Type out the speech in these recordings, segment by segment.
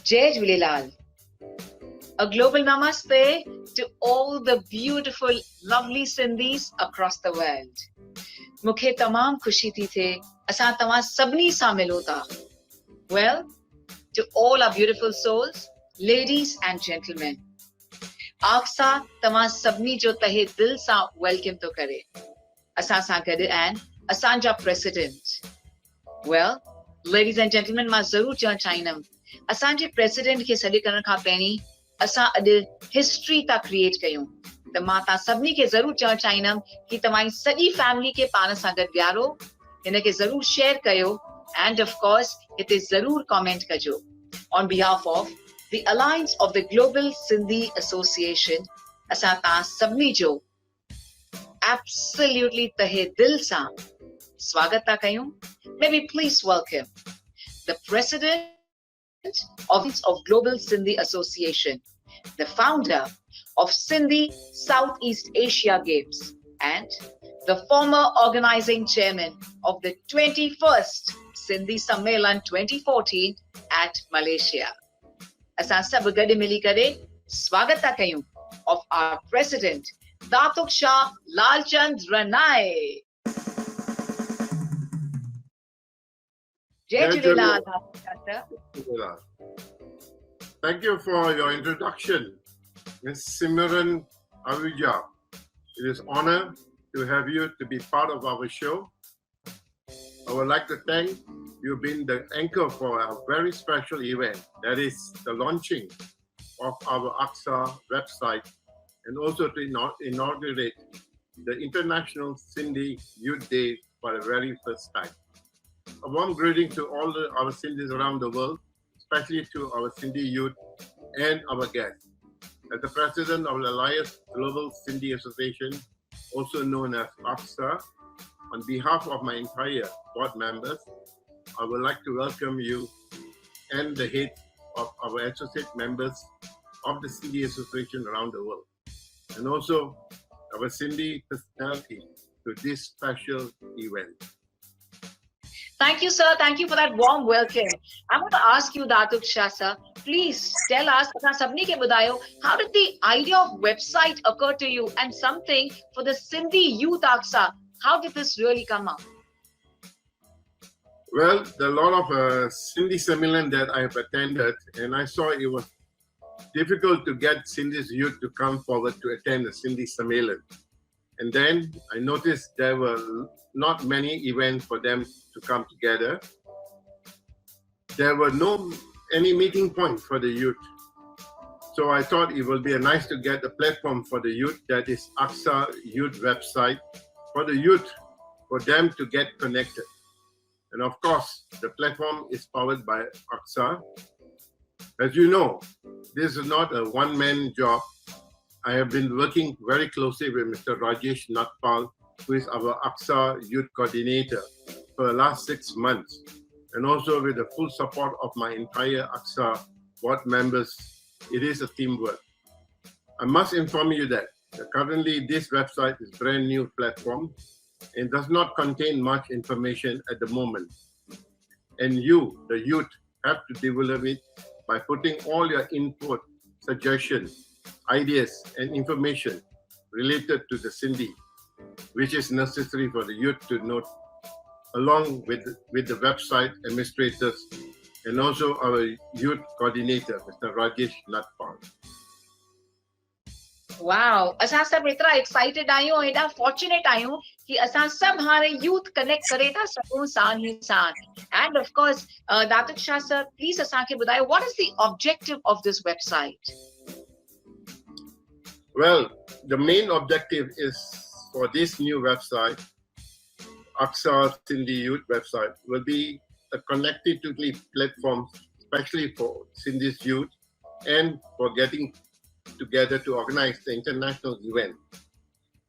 Jai Jhulelal. A global namaste to all the beautiful, lovely Sindhis across the world. Mukhe tamam khushi thi the asan tama sabni sa milo ta. Well, to all our beautiful souls, ladies and gentlemen, Aksa tama sabni jo tahe dil sa welcome to kare. Asan sa gade and asanja president. Well, ladies and gentlemen, ma zarur chahna chahinam. Asanje president ke sadi karan kha pehni असां अॼु history था create कयूं त मां तव्हां सभिनी खे ज़रूरु चवणु चाहींदमि कि तव्हांजी सॼी फैमिली खे पाण सां गॾु विहारो, हिन खे ज़रूरु शेयर कयो एंड ऑफ कोर्स हिते ज़रूरु कमेंट कजो. On behalf of the alliance of the global Sindhi association असां तव्हां सभिनी जो एब्सोल्युटली तहे दिल सां स्वागत था कयूं. May be please welcome the president of Global Sindhi Association, the founder of Sindhi Southeast Asia Games, and the former organizing chairman of the 21st Sindhi Sammelan 2014 at Malaysia. Asan sab gade mili kare swagat tha kayun of our president, Datuk Shah Lalchand Ranai. Jai Jhulelal. Thank you for your introduction, Ms. Simran Ahuja. It is an honor to have you to be part of our show. I would like to thank you being the anchor for a very special event, that is the launching of our Aksa website, and also to inaugurate the International Sindhi Youth Day for the very first time. A warm greeting to all our Sindhis around the world, especially to our Sindhi youth and our guests. As the president of the Alliance Global Sindhi Association, also known as Aksar, on behalf of my entire board members, I would like to welcome you and the head of our associate members of the Sindhi Association around the world, and also our Sindhi personality to this special event. Thank you, sir. Thank you for that warm welcome. I'm going to ask you, Datuk Shah, sir, please tell us, how did the idea of website occur to you, and something for the Sindhi youth Aksa? How did this really come up? Well, there are a lot of Sindhi Sammelan that I have attended, and I saw it was difficult to get Sindhi's youth to come forward to attend the Sindhi Sammelan. And then I noticed there were not many events for them to come together. There were no any meeting point for the youth. So I thought it would be nice to get a platform for the youth, that is Aksa Youth website, for the youth, for them to get connected. And of course, the platform is powered by Aksa. As you know, this is not a one-man job. I have been working very closely with Mr. Rajesh Natpal, who is our Aksa Youth Coordinator, for the last 6 months, and also with the full support of my entire Aksa board members. It is a teamwork. I must inform you that currently this website is a brand new platform and does not contain much information at the moment. And you, the youth, have to develop it by putting all your input, suggestions, ideas, and information related to the Sindhi, which is necessary for the youth to note, along with the website administrators and also our youth coordinator, Mr. Rajesh Natpal. Wow, असां सब इतना excited आहियूं, एॾा fortunate आहियूं कि असां सब हाणे youth connect करे था सघूं साण ही साण. And of course, Datuk Shah sir, please असांखे ॿुधायो, what is the objective of this website? Well, the main objective is for this new website, Aksa Sindhi Youth website, will be a connectivity platform, especially for Sindhi's youth and for getting together to organize the international event,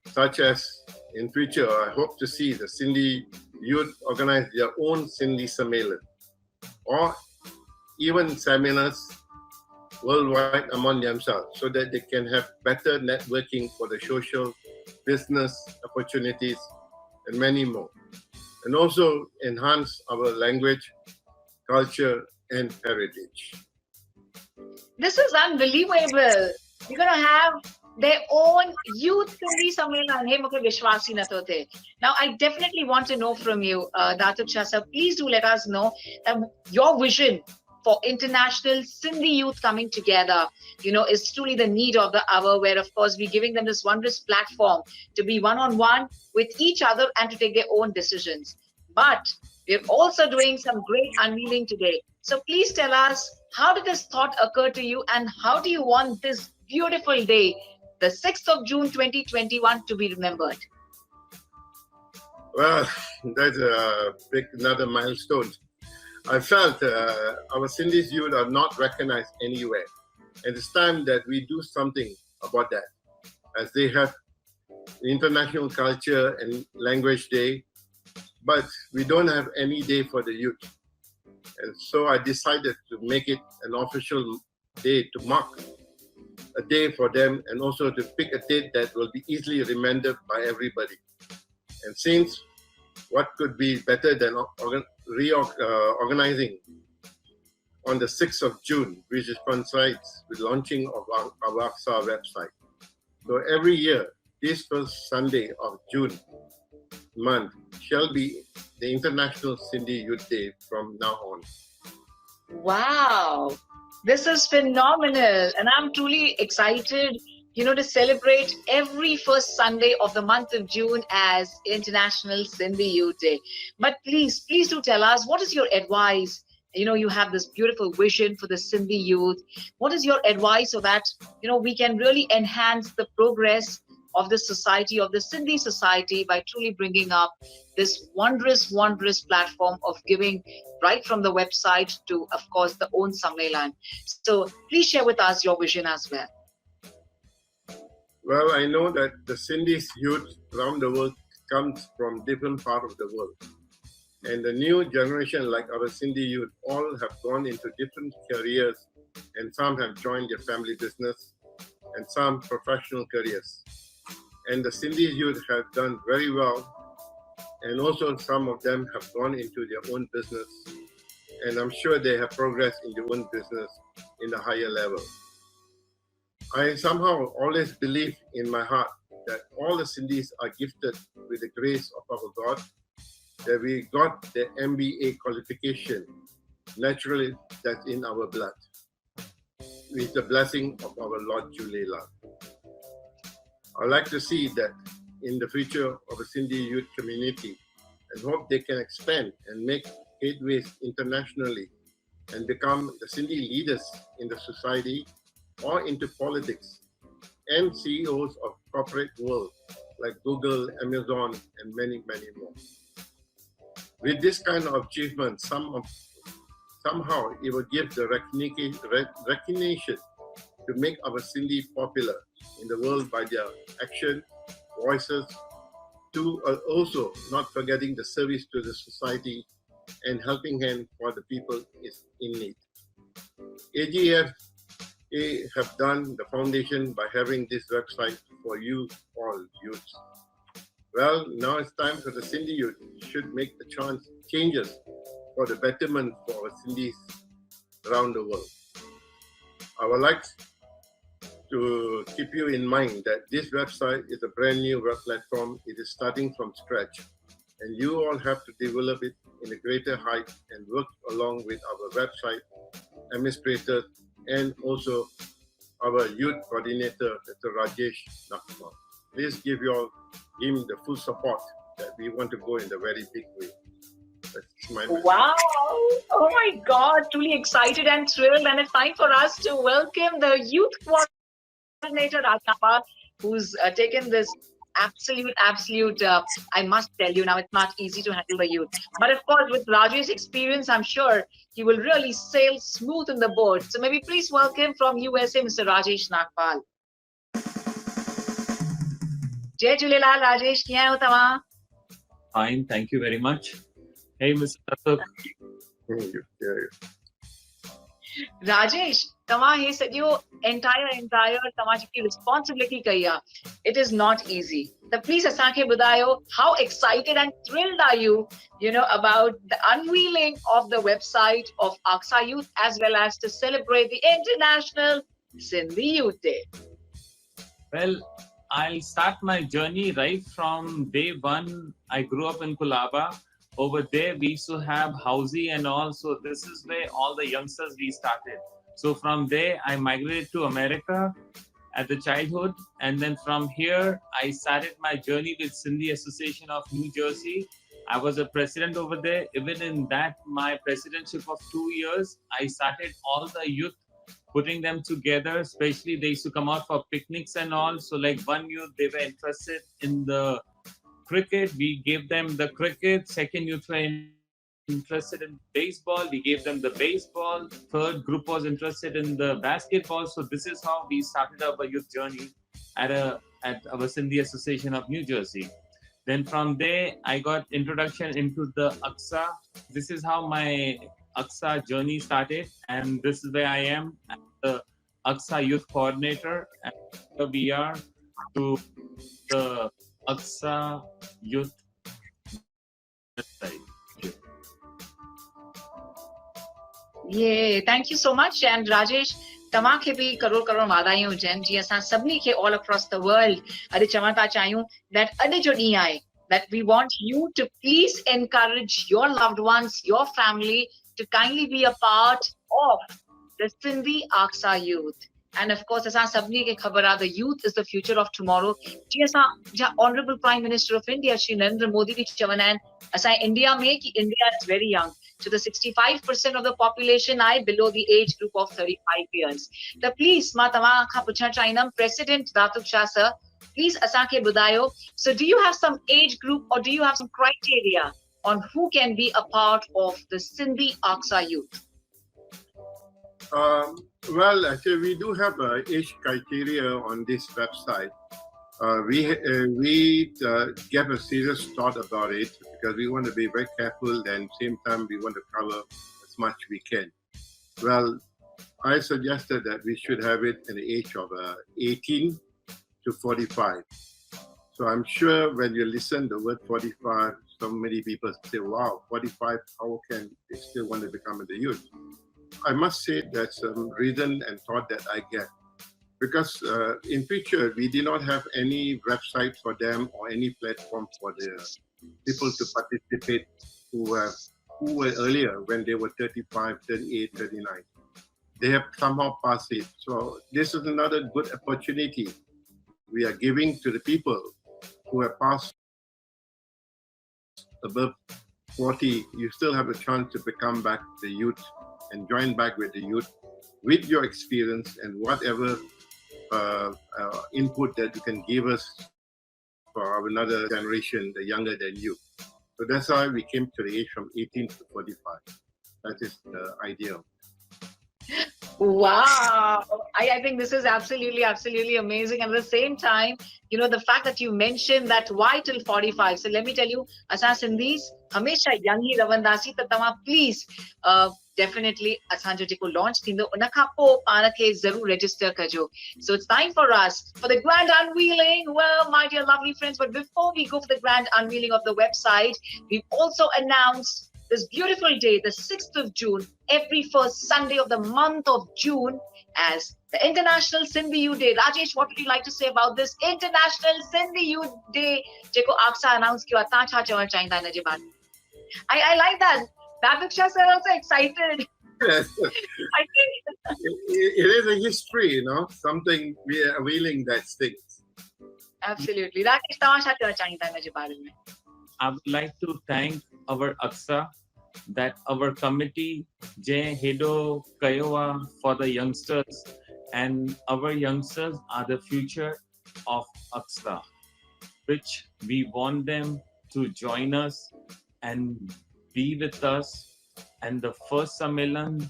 such as in future, I hope to see the Sindhi youth organize their own Sindhi Sammelan, or even seminars worldwide among themselves, so that they can have better networking for the social, business opportunities, and many more. And also enhance our language, culture, and heritage. This is unbelievable. We're going to have their own youth Sindhi Sammelan. Hey, mukhe vishwas hi nato the. Now, I definitely want to know from you, Datuk Shah sir, please do let us know that your vision for international Sindhi youth coming together, is truly the need of the hour, where, of course, we're giving them this wondrous platform to be one-on-one with each other and to take their own decisions. But we're also doing some great unveiling today. So please tell us, how did this thought occur to you, and how do you want this beautiful day, the 6th of June 2021, to be remembered? Well, that's another milestone. I felt our Sindhi youth are not recognized anywhere. And it's time that we do something about that, as they have International Culture and Language Day, but we don't have any day for the youth. And so I decided to make it an official day to mark a day for them, and also to pick a date that will be easily remembered by everybody. And since what could be better than organizing on the 6th of June, which coincides with launching of our Aksa website. So every year, this first Sunday of June month shall be the International Sindhi Youth Day from now on. Wow, this is phenomenal. And I'm truly excited, to celebrate every first Sunday of the month of June as International Sindhi Youth Day. But please do tell us, what is your advice? You have this beautiful vision for the Sindhi youth. What is your advice so that, we can really enhance the progress of the society, of the Sindhi society, by truly bringing up this wondrous platform of giving right from the website to, of course, the own Sammelan. So please share with us your vision as well. Well, I know that the Sindhi youth around the world comes from different parts of the world. And the new generation, like our Sindhi youth, all have gone into different careers, and some have joined their family business, and some professional careers. And the Sindhi youth have done very well, and also some of them have gone into their own business, and I'm sure they have progressed in their own business in a higher level. I somehow always believe in my heart that all the Sindhis are gifted with the grace of our God, that we got the MBA qualification naturally, that's in our blood, with the blessing of our Lord Julela. I'd like to see that in the future of a Sindhi youth community, and hope they can expand and make headways internationally and become the Sindhi leaders in the society or into politics, and CEOs of corporate world like Google, Amazon, and many, many more. With this kind of achievement, somehow it will give the recognition to make our Sindhi popular in the world by their action, voices, to also not forgetting the service to the society and helping hand for the people is in need. AGSA have done the foundation by having this website for you all youths. Well, now it's time for the Sindhi youth should make the changes for the betterment for our Sindhis around the world. I would like to keep you in mind that this website is a brand new web platform. It is starting from scratch, and you all have to develop it in a greater height and work along with our website administrators and also our youth coordinator, Mr. Rajesh Nakmal. Please give him the full support that we want to go in a very big way. That's my message. Wow! Oh my God! Truly excited and thrilled, and it's time for us to welcome the youth coordinator, Raju, who's taken this absolute, I must tell you now, it's not easy to handle the youth. But of course, with Raju's experience, I'm sure he will really sail smooth in the boat. So maybe please welcome from USA, Mr. Rajesh Nagpal. Jai Jhulelal, Rajesh, kiya hai ho tama? Fine, thank you very much. Hey, Mr. Deepak. Thank you. Yeah. Rajesh, tama he said you entire तव्हां जेकी responsibility कई आहे, it is not easy. So please असांखे ॿुधायो, how excited and thrilled are you, about the unveiling of the website of Aksa Youth as well as to celebrate the International Sindhi Youth Day? Well, I'll start my journey right from day one. I grew up in Kulaba. Over there, we used to have housey and all. So this is where all the youngsters we started. So from there, I migrated to America at the childhood. And then from here, I started my journey with Sindhi Association of New Jersey. I was a president over there. Even in that, my presidentship of 2 years, I started all the youth, putting them together. Especially they used to come out for picnics and all. So like one youth, they were interested in the cricket. We gave them the cricket. Second youth were interested in baseball. We gave them the baseball. Third group was interested in the basketball. So this is how we started our youth journey at our Sindhi Association of New Jersey. Then from there, I got introduction into the Aksa. This is how my Aksa journey started, and this is where I am, the Aksa Youth Coordinator, and here we are to the Aksa Youth website. Yeah, thank you so much. And Rajesh, तव्हांखे बि करोड़ करोड़ वाधायूं हुजनि, जीअं असां सभिनी खे all across the world अॼु चवण था चाहियूं that अॼु जो ॾींहुं आहे, that we want you to please encourage your loved ones, your family, to kindly be a part of the Sindhi Aksa Youth. And of course, असां सभिनी खे ख़बर आहे, the youth is the future of tomorrow. जीअं असां Honorable Prime Minister of India, Shri Narendra Modi बि चवंदा आहिनि, असां इंडिया में कि India is very young. So the 65% of the population are below the age group of 35 years. So please, मां तव्हां खां पुछणु चाहींदमि, President Datuk Shah sir, please असांखे ॿुधायो, so do you have some age group or do you have some criteria on who can be a part of the Sindhi Aksa Youth? Well, actually, we do have age criteria on this website. We gave a serious thought about it because we want to be very careful, and same time we want to cover as much we can. Well, I suggested that we should have it at the age of 18 to 45. So I'm sure when you listen to the word 45, so many people say, wow, 45, how can they still want to become the youth? I must say that's some reason and thought that I get. Because in future, we did not have any website for them or any platform for the people to participate who were earlier when they were 35, 38, 39. They have somehow passed it. So this is another good opportunity we are giving to the people who have passed above 40. You still have a chance to become back the youth and join back with the youth with your experience and whatever input that you can give us for another generation, the younger than you. So that's why we came to the age from 18 to 45. That is the idea. Wow, I think this is absolutely amazing. And at the same time, the fact that you mentioned that why till 45. So let me tell you, असां सिंधीस हमेशा young ही रवंदासीं, त तव्हां please definitely असांजो जेको launch थींदो उन खां पोइ पाण खे ज़रूर register कजो. So it's time for us for the grand unveiling. Well, my dear lovely friends, but before we go for the grand unveiling of the website, we've also announced this beautiful day, the 6th of June, every first Sunday of the month of June, as the International Sindhi Youth Day. Rajesh, what would you like to say about this International Sindhi Youth Day? Jeko Aksa announced kiya, taan cha chawan chahinda ina je baat. I like that. Datuk Shah sir also excited. Yes. I think it is a history, something we are unveiling that sticks. Absolutely. Rajesh, taan cha chawan chahinda ina je baat mein. I would like to thank our Aksa, that our committee, Jay Hedo Kayowa, for the youngsters, and our youngsters are the future of Aksa, which we want them to join us and be with us. And the first Sammelan,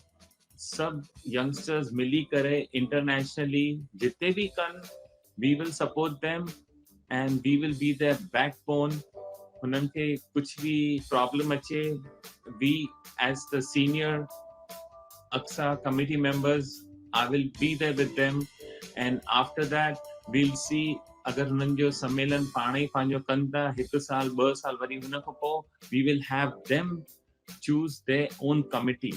sub youngsters mili kare internationally, jitne bhi kan, we will support them and we will be their backbone. उन्हनि खे कुछ भी problem अचे, we as the senior Aksa committee members I will be there with them, and after that we'll see अगर हुननि जो सम्मेलन पाण ई पंहिंजो कनि था 1 साल 2 साल वरी हुन खां पोइ we will have them choose their own committee.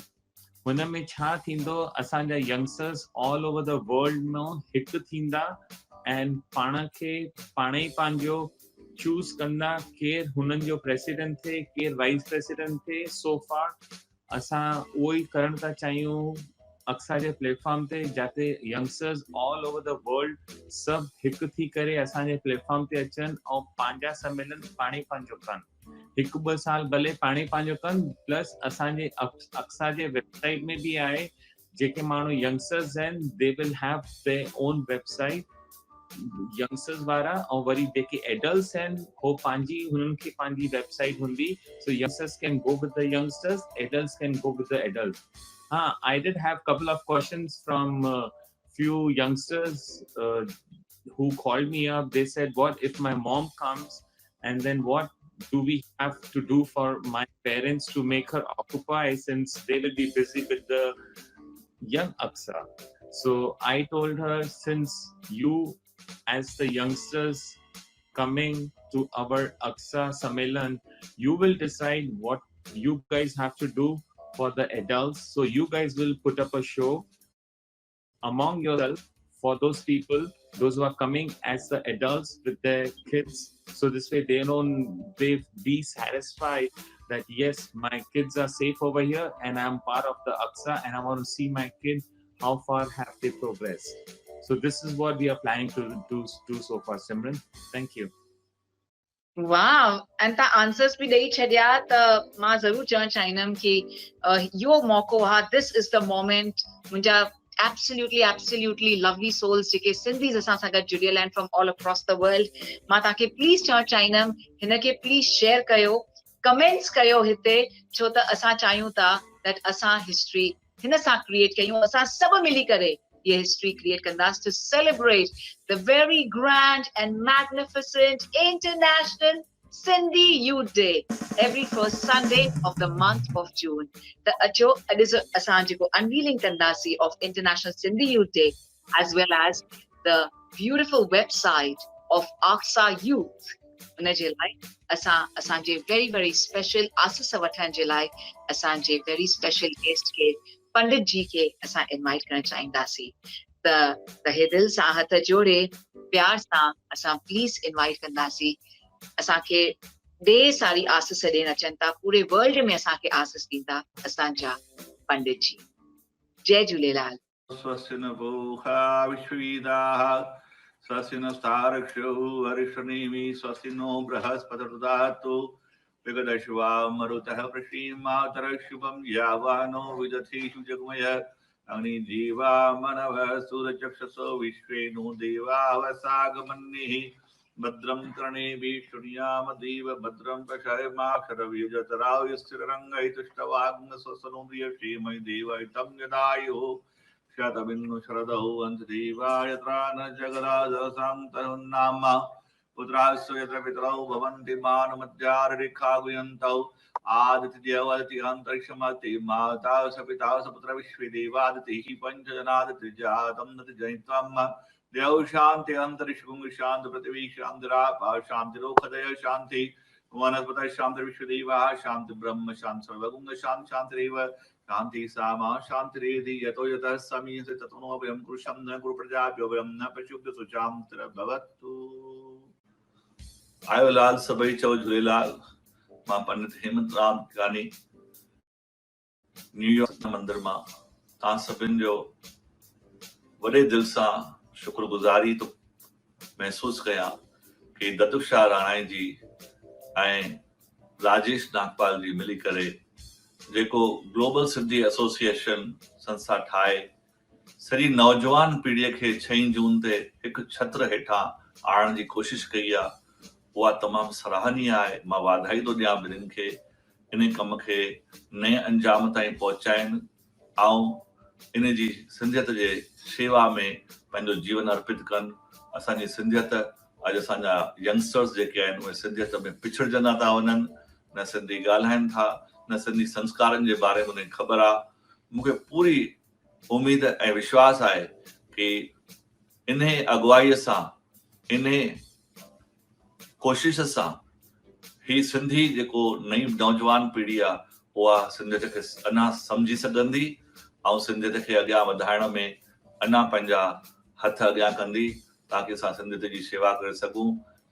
हुन में छा थींदो असांजा youngsters all over the world में हिकु थींदा ऐं पाण खे पाण ई पंहिंजो चूज़ कंदा केरु हुननि जो प्रेसिडेंट थिए केरु वाइस प्रेसिडेंट थिए. सो फार असां उहो ई करणु था चाहियूं अक्सा जे प्लेटफॉर्म ते जाते youngsters all over the world सभु हिकु थी करे असांजे प्लेटफॉर्म ते अचनि ऐं पंहिंजा सम्मेलन पाण ई पंहिंजो कनि. 1-2 साल भले पाण ई पंहिंजो कनि. प्लस असांजे अक्सा जे वेबसाइट में बि आहे जेके माण्हू यंगस्टर्स आहिनि they will have their own website. Youngsters वारा ऐं वरी जेके एडल्ट्स आहिनि हो पंहिंजी हुननि खे पंहिंजी वेबसाइट हूंदी. So youngsters can go with the youngsters, adults can go with the adults. I did have a couple of questions from few youngsters who called me up. They said, what if my mom comes, and then what do we have to do for my parents to make her occupy since they will be busy with the young Aksa? So I told her, since you as the youngsters coming to our Aksa Sammelan, you will decide what you guys have to do for the adults. So you guys will put up a show among yourself for those people, those who are coming as the adults with their kids. So this way they be satisfied that yes, my kids are safe over here and I'm part of the Aksa and I want to see my kid, how far have they progressed. So this is what we are planning to do so far. Simran, thank you. Wow, and the answers bhi dei chhadya ta ma zarur chawण चाहींदमि कि यो मौको हा. This is the moment. मुंहिंजा absolutely lovely souls जेके Sindhis असां सां गॾु जुड़ियल आहिनि from all across the world. मां तव्हांखे प्लीज़ चवण चाहींदमि हिन खे प्लीज़ शेयर कयो, कमेंट्स कयो हिते, छो त असां चाहियूं था that असां हिस्ट्री हिन सां क्रिएट कयूं. असां सभु मिली करे ये history create kandas to celebrate the very grand and magnificent International Sindhi Youth Day every first Sunday of the month of June. The acho is asanjiko unveiling kandasi of International Sindhi Youth Day, as well as the beautiful website of Aksa Youth. उनजे लाइ असांजे very special आसिस वठण जे लाइ असांजे very special guest के पंडित जी के असां invite करण चाहींदासीं. त हे दिल सां हथ जोड़े प्यार सां असां प्लीज इनवाइट कंदासीं. असांखे ढेर सारी आसिस ॾियण अचनि था. पूरे वर्ल्ड में असांखे आसिस ॾींदा असांजा पंडित जी. जय झूलेलाल. स्वस्तिनो स्तारक्षो हरिष्णीमि स्वस्तिनो बृहस्पतिर्दधातु विगतश्वा मरुतः प्रसीमातर शुभं यावानो विदधीषु जगमय अग्नि जीवा मनवः सूर्यचक्षुषो विश्वेनो देवावसागमन्निः भद्रं कर्णेभिः शृणुयाम देव भद्रं पश्येमाक्षरव्यजतराव स्थिररङ्गैतुष्टवाग्नस्वसनो प्रियक्षेमय देवैतं यदायुः शतबिन्दु शरदौ वंशदेवाय त्राण जगदाजसान्तरुन्नाम पुत्रास्य यत्र पितरौ भवन्ति मानमध्याररेखागुयन्तौ आदित्यदेवति अन्तरिक्षमति माता स पिता स पुत्र विश्वेदेवादितिः पञ्चजनादित्रिजातं नति जनित्वम् देव शान्ति अन्तरिक्षगुं शान्ति पृथिवी शान्तिरापः शान्तिरोखदय शान्ति वनस्पतयः शान्ति विश्वेदेवाः शान्ति ब्रह्म शान्ति सर्वगुं शान्ति शान्तिरेव शांति सामा शांति रेधि यतो यतः समी से ततनो वयं कृशं न गुरु प्रजाभ्यो वयं न पशुभ्य सुचांतर भवतु. आयो लाल सभई चौ झूलेलाल. मां पंडित हेमंत राम गानी न्यूयॉर्क मंदिर मां तव्हां सभिनि जो वॾे दिल सां शुक्रगुज़ारी तो महसूस कयां कि दतुषा राणाई जी ऐं राजेश नागपाल जी मिली करे जेको ग्लोबल सिंधी एसोसिएशन संस्था ठाहे सॼी नौजवान पीढ़ीअ खे 6 जून ते हिकु छत्र हेठां आणण जी कोशिश कई आहे, उहा तमामु सराहनीय आहे. मां वाधाई थो ॾियां ॿिन्हिनि खे इन कम खे नए अंजाम ताईं पहुचाइनि ऐं इन जी सिंधियत जे शेवा में पंहिंजो जीवन अर्पित कनि. असांजी सिंधियत अॼु असांजा यंगस्टर्स जेके आहिनि उहे सिंधियत में पिछड़जंदा था वञनि, न सिंधी ॻाल्हाइनि था, न सिंधी संस्कारनि जे बारे में उन्हें ख़बर आहे. मूंखे पूरी उम्मीद ऐं विश्वास आहे कि इन अगुवाईअ सां, इन कोशिश सां ही सिंधी जेको नई नौजवान पीढ़ी आहे उहा सिंधियत खे अञा सम्झी सघंदी ऐं सिंधियत खे अॻियां वधाइण में अञा पंहिंजा हथ अॻियां कंदी, ताकि असां सिंधियत जी शेवा करे सघूं,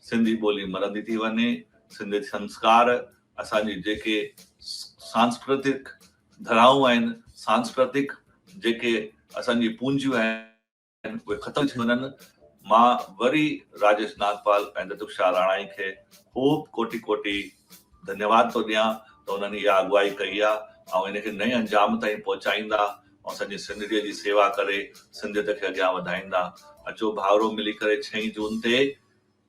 सिंधी ॿोली मरंदी थी वञे, सिंधी संस्कार, असांजी जेके सांस्कृतिक धराऊं आहिनि, सांस्कृतिक जेके असांजी पूंजियूं आहिनि उहे ख़तम थी वञनि। मां वरी राजेश नागपाल ऐं दतुक शाह राणाई खे ख़ूब कोटि कोटि धन्यवाद थो ॾियां त उन्हनि इहा अगुवाई कई आहे ऐं इनखे नए अंजाम ताईं पहुचाईंदा ऐं असांजी सिंधीअ जी सेवा करे सिंधियत खे अॻियां वधाईंदा। अचो भाउरो मिली करे 6 जून ते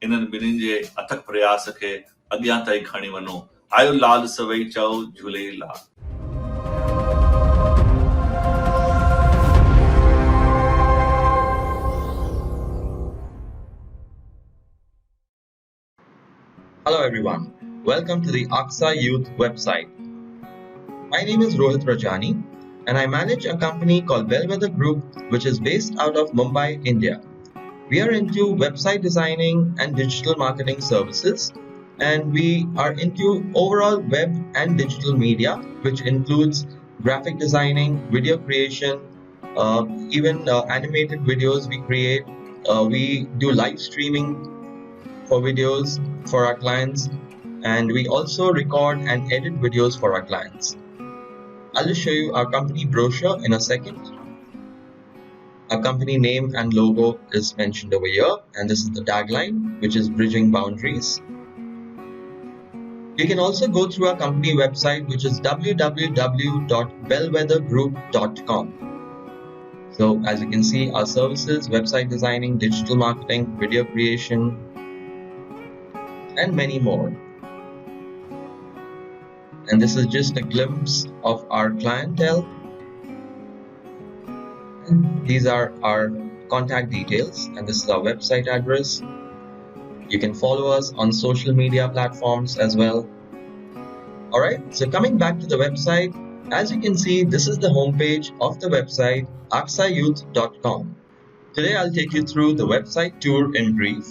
इन्हनि ॿिन्हिनि जे अथक प्रयास खे अॻियां ताईं खणी वञो। आयो लाल सवई चओ Jhulelal. Hello everyone, welcome to the Aksa Youth website. My name is Rohit Rajani and I manage a company called Bellwether Group which is based out of Mumbai, India. We are into website designing and digital marketing services, and we are into overall web and digital media which includes graphic designing, video creation, even animated videos we create. We do live streaming for videos for our clients, and we also record and edit videos for our clients. I'll just show you our company brochure in a second. Our company name and logo is mentioned over here, and this is the tagline, which is bridging boundaries. You can also go through our company website, which is www.bellwethergroup.com. So as you can see, our services, website designing, digital marketing, video creation, and many more. And this is just a glimpse of our clientele. And these are our contact details, and this is our website address. You can follow us on social media platforms as well. Alright, so coming back to the website, as you can see, this is the homepage of the website, aksayouth.com. Today I'll take you through the website tour in brief,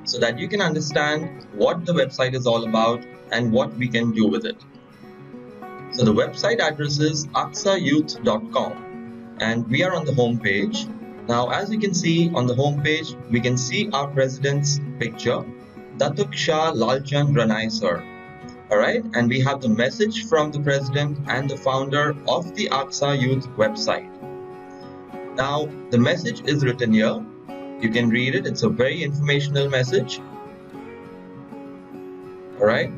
so that you can understand what the website is all about and what we can do with it. So the website address is aksayouth.com, and we are on the home page. Now, as you can see on the home page, we can see our president's picture, Datuk Shah Lalchand Ranai sir. Alright, and we have the message from the president and the founder of the Aksa Youth website. Now, the message is written here. You can read it. It's a very informational message. Alright.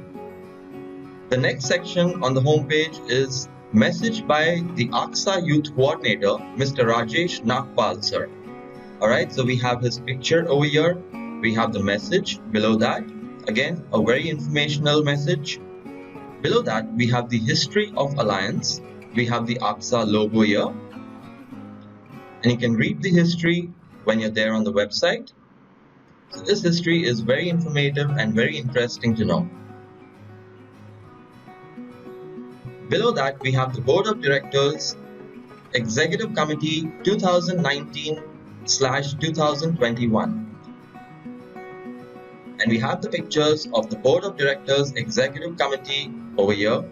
The next section on the home page is message by the Aksa Youth Coordinator, Mr. Rajesh Nagpal sir. Alright, so we have his picture over here. We have the message below that. Again, a very informational message. Below that, we have the history of Alliance. We have the Aksa logo here. And you can read the history when you're there on the website. So this history is very informative and very interesting to know. Below that, we have the Board of Directors, Executive Committee 2019/2021. And we have the pictures of the Board of Directors Executive Committee over here,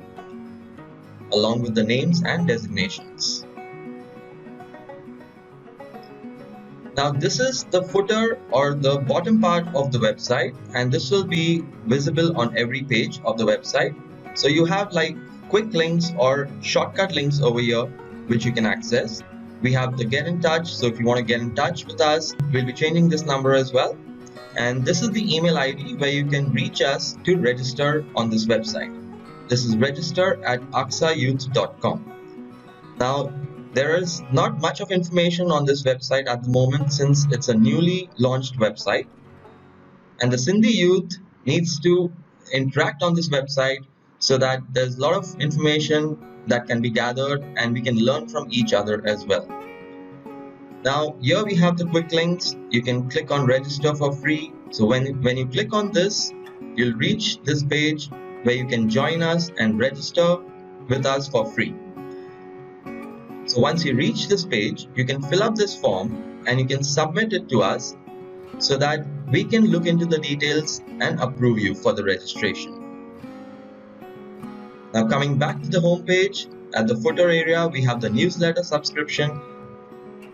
along with the names and designations. Now this is the footer or the bottom part of the website, and this will be visible on every page of the website. So you have like quick links or shortcut links over here which you can access. We have the get in touch, so if you want to get in touch with us, we'll be changing this number as well. And this is the email ID where you can reach us to register on this website. This is register@aksayouth.com. Now, there is not much of information on this website at the moment since it's a newly launched website. And the Sindhi youth needs to interact on this website so that there's a lot of information that can be gathered and we can learn from each other as well. Now, here we have the quick links. You can click on register for free. So when you click on this, you'll reach this page where you can join us and register with us for free. So once you reach this page, you can fill up this form and you can submit it to us so that we can look into the details and approve you for the registration. Now coming back to the home page, at the footer area we have the newsletter subscription.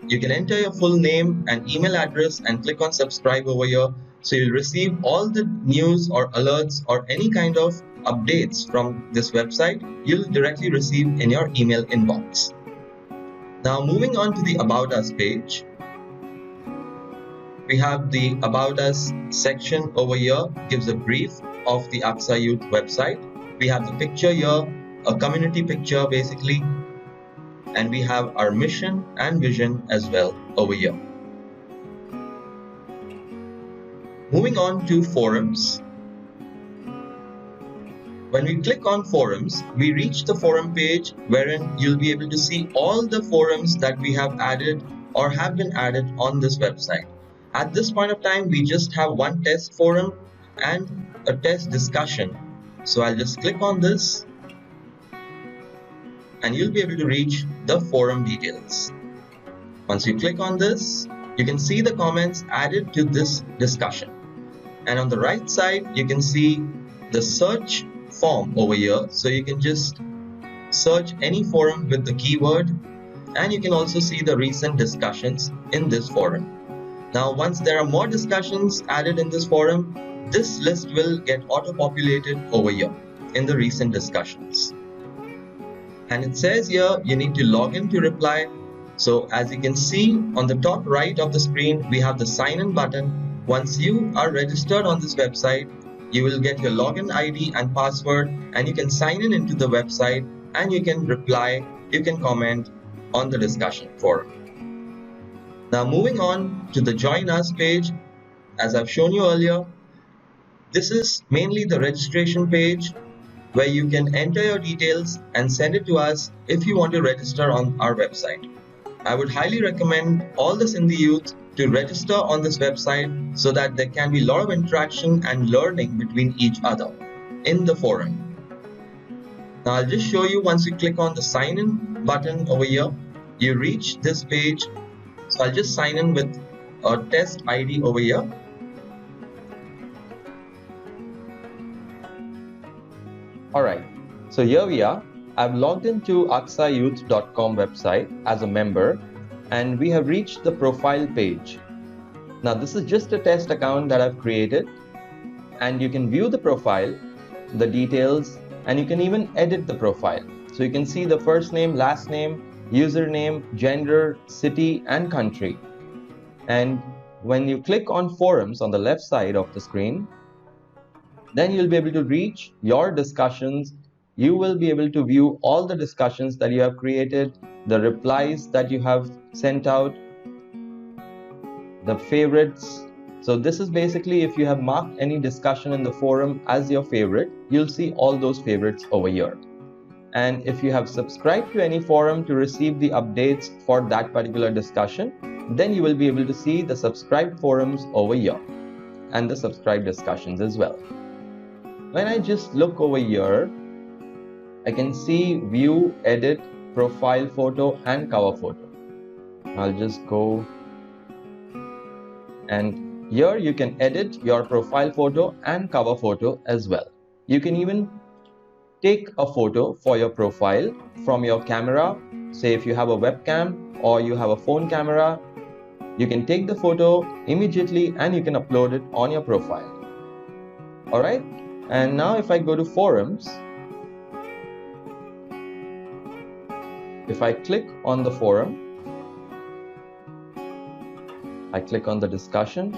You can enter your full name and email address and click on subscribe over here, so you'll receive all the news or alerts or any kind of updates from this website you'll directly receive in your email inbox. Now moving on to the About Us page, we have the About Us section over here, gives a brief of the Aksa Youth website. We have the picture here, a community picture basically, and we have our mission and vision as well over here. Moving on to forums. When we click on forums, we reach the forum page wherein you'll be able to see all the forums that we have added or have been added on this website. At this point of time, we just have one test forum and a test discussion. So I'll just click on this and you'll be able to reach the forum details. Once you click on this, you can see the comments added to this discussion. And on the right side, you can see the search form over here. So you can just search any forum with the keyword, and you can also see the recent discussions in this forum. Now, once there are more discussions added in this forum, this list will get auto-populated over here in the recent discussions. And it says here you need to log in to reply. So as you can see on the top right of the screen, we have the sign in button. Once you are registered on this website, you will get your login ID and password, and you can sign in into the website and you can reply, you can comment on the discussion forum. Now moving on to the Join Us page, as I've shown you earlier, this is mainly the registration page where you can enter your details and send it to us if you want to register on our website. I would highly recommend all the Sindhi youth to register on this website so that there can be a lot of interaction and learning between each other in the forum. Now I'll just show you, once you click on the sign in button over here, you reach this page. So I'll just sign in with a test ID over here. Alright, so here we are. I've logged into aksayouth.com website as a member, and we have reached the profile page. Now this is just a test account that I've created, and you can view the profile, the details, and you can even edit the profile. So you can see the first name, last name, username, gender, city and country. And when you click on forums on the left side of the screen, then you'll be able to reach your discussions. You will be able to view all the discussions that you have created, the replies that you have sent out, the favorites. So this is basically, if you have marked any discussion in the forum as your favorite, you'll see all those favorites over here. And if you have subscribed to any forum to receive the updates for that particular discussion, then you will be able to see the subscribed forums over here and the subscribed discussions as well. When I just look over here, I can see view, edit, profile photo and cover photo. I'll just go, and here you can edit your profile photo and cover photo as well. You can even take a photo for your profile from your camera. Say if you have a webcam or you have a phone camera, you can take the photo immediately and you can upload it on your profile. Alright, and now if I go to forums, if I click on the forum, I click on the discussion,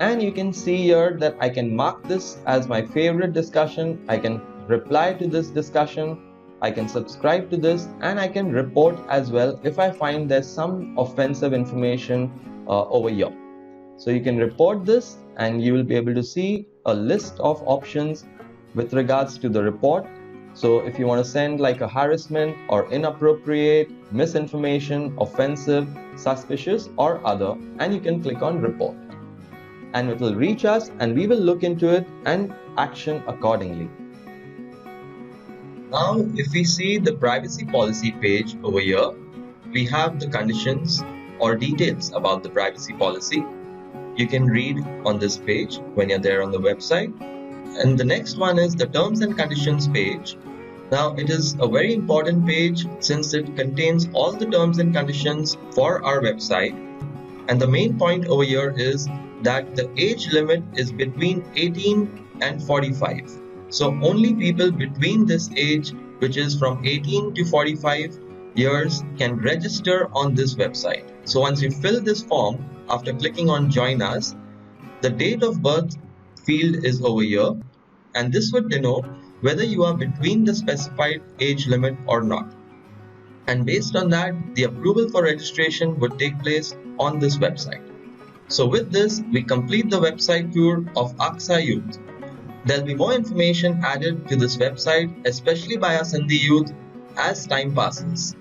and you can see here that I can mark this as my favorite discussion. I can reply to this discussion, I can subscribe to this, and I can report as well if I find there's some offensive information over here. So you can report this and you will be able to see a list of options with regards to the report. So if you want to send like a harassment or inappropriate, misinformation, offensive, suspicious or other, and you can click on report. And it will reach us and we will look into it and action accordingly. Now, if we see the privacy policy page over here, we have the conditions or details about the privacy policy. You can read on this page when you're there on the website. And the next one is the terms and conditions page. Now, it is a very important page since it contains all the terms and conditions for our website. And the main point over here is that the age limit is between 18 and 45. So only people between this age, which is from 18 to 45 years, can register on this website. So once you fill this form, after clicking on join us, the date of birth field is over here, and this would denote whether you are between the specified age limit or not. And based on that, the approval for registration would take place on this website. So with this, we complete the website tour of Aksa Youth. There'll be more information added to this website, especially by our Sindhi youth, as time passes.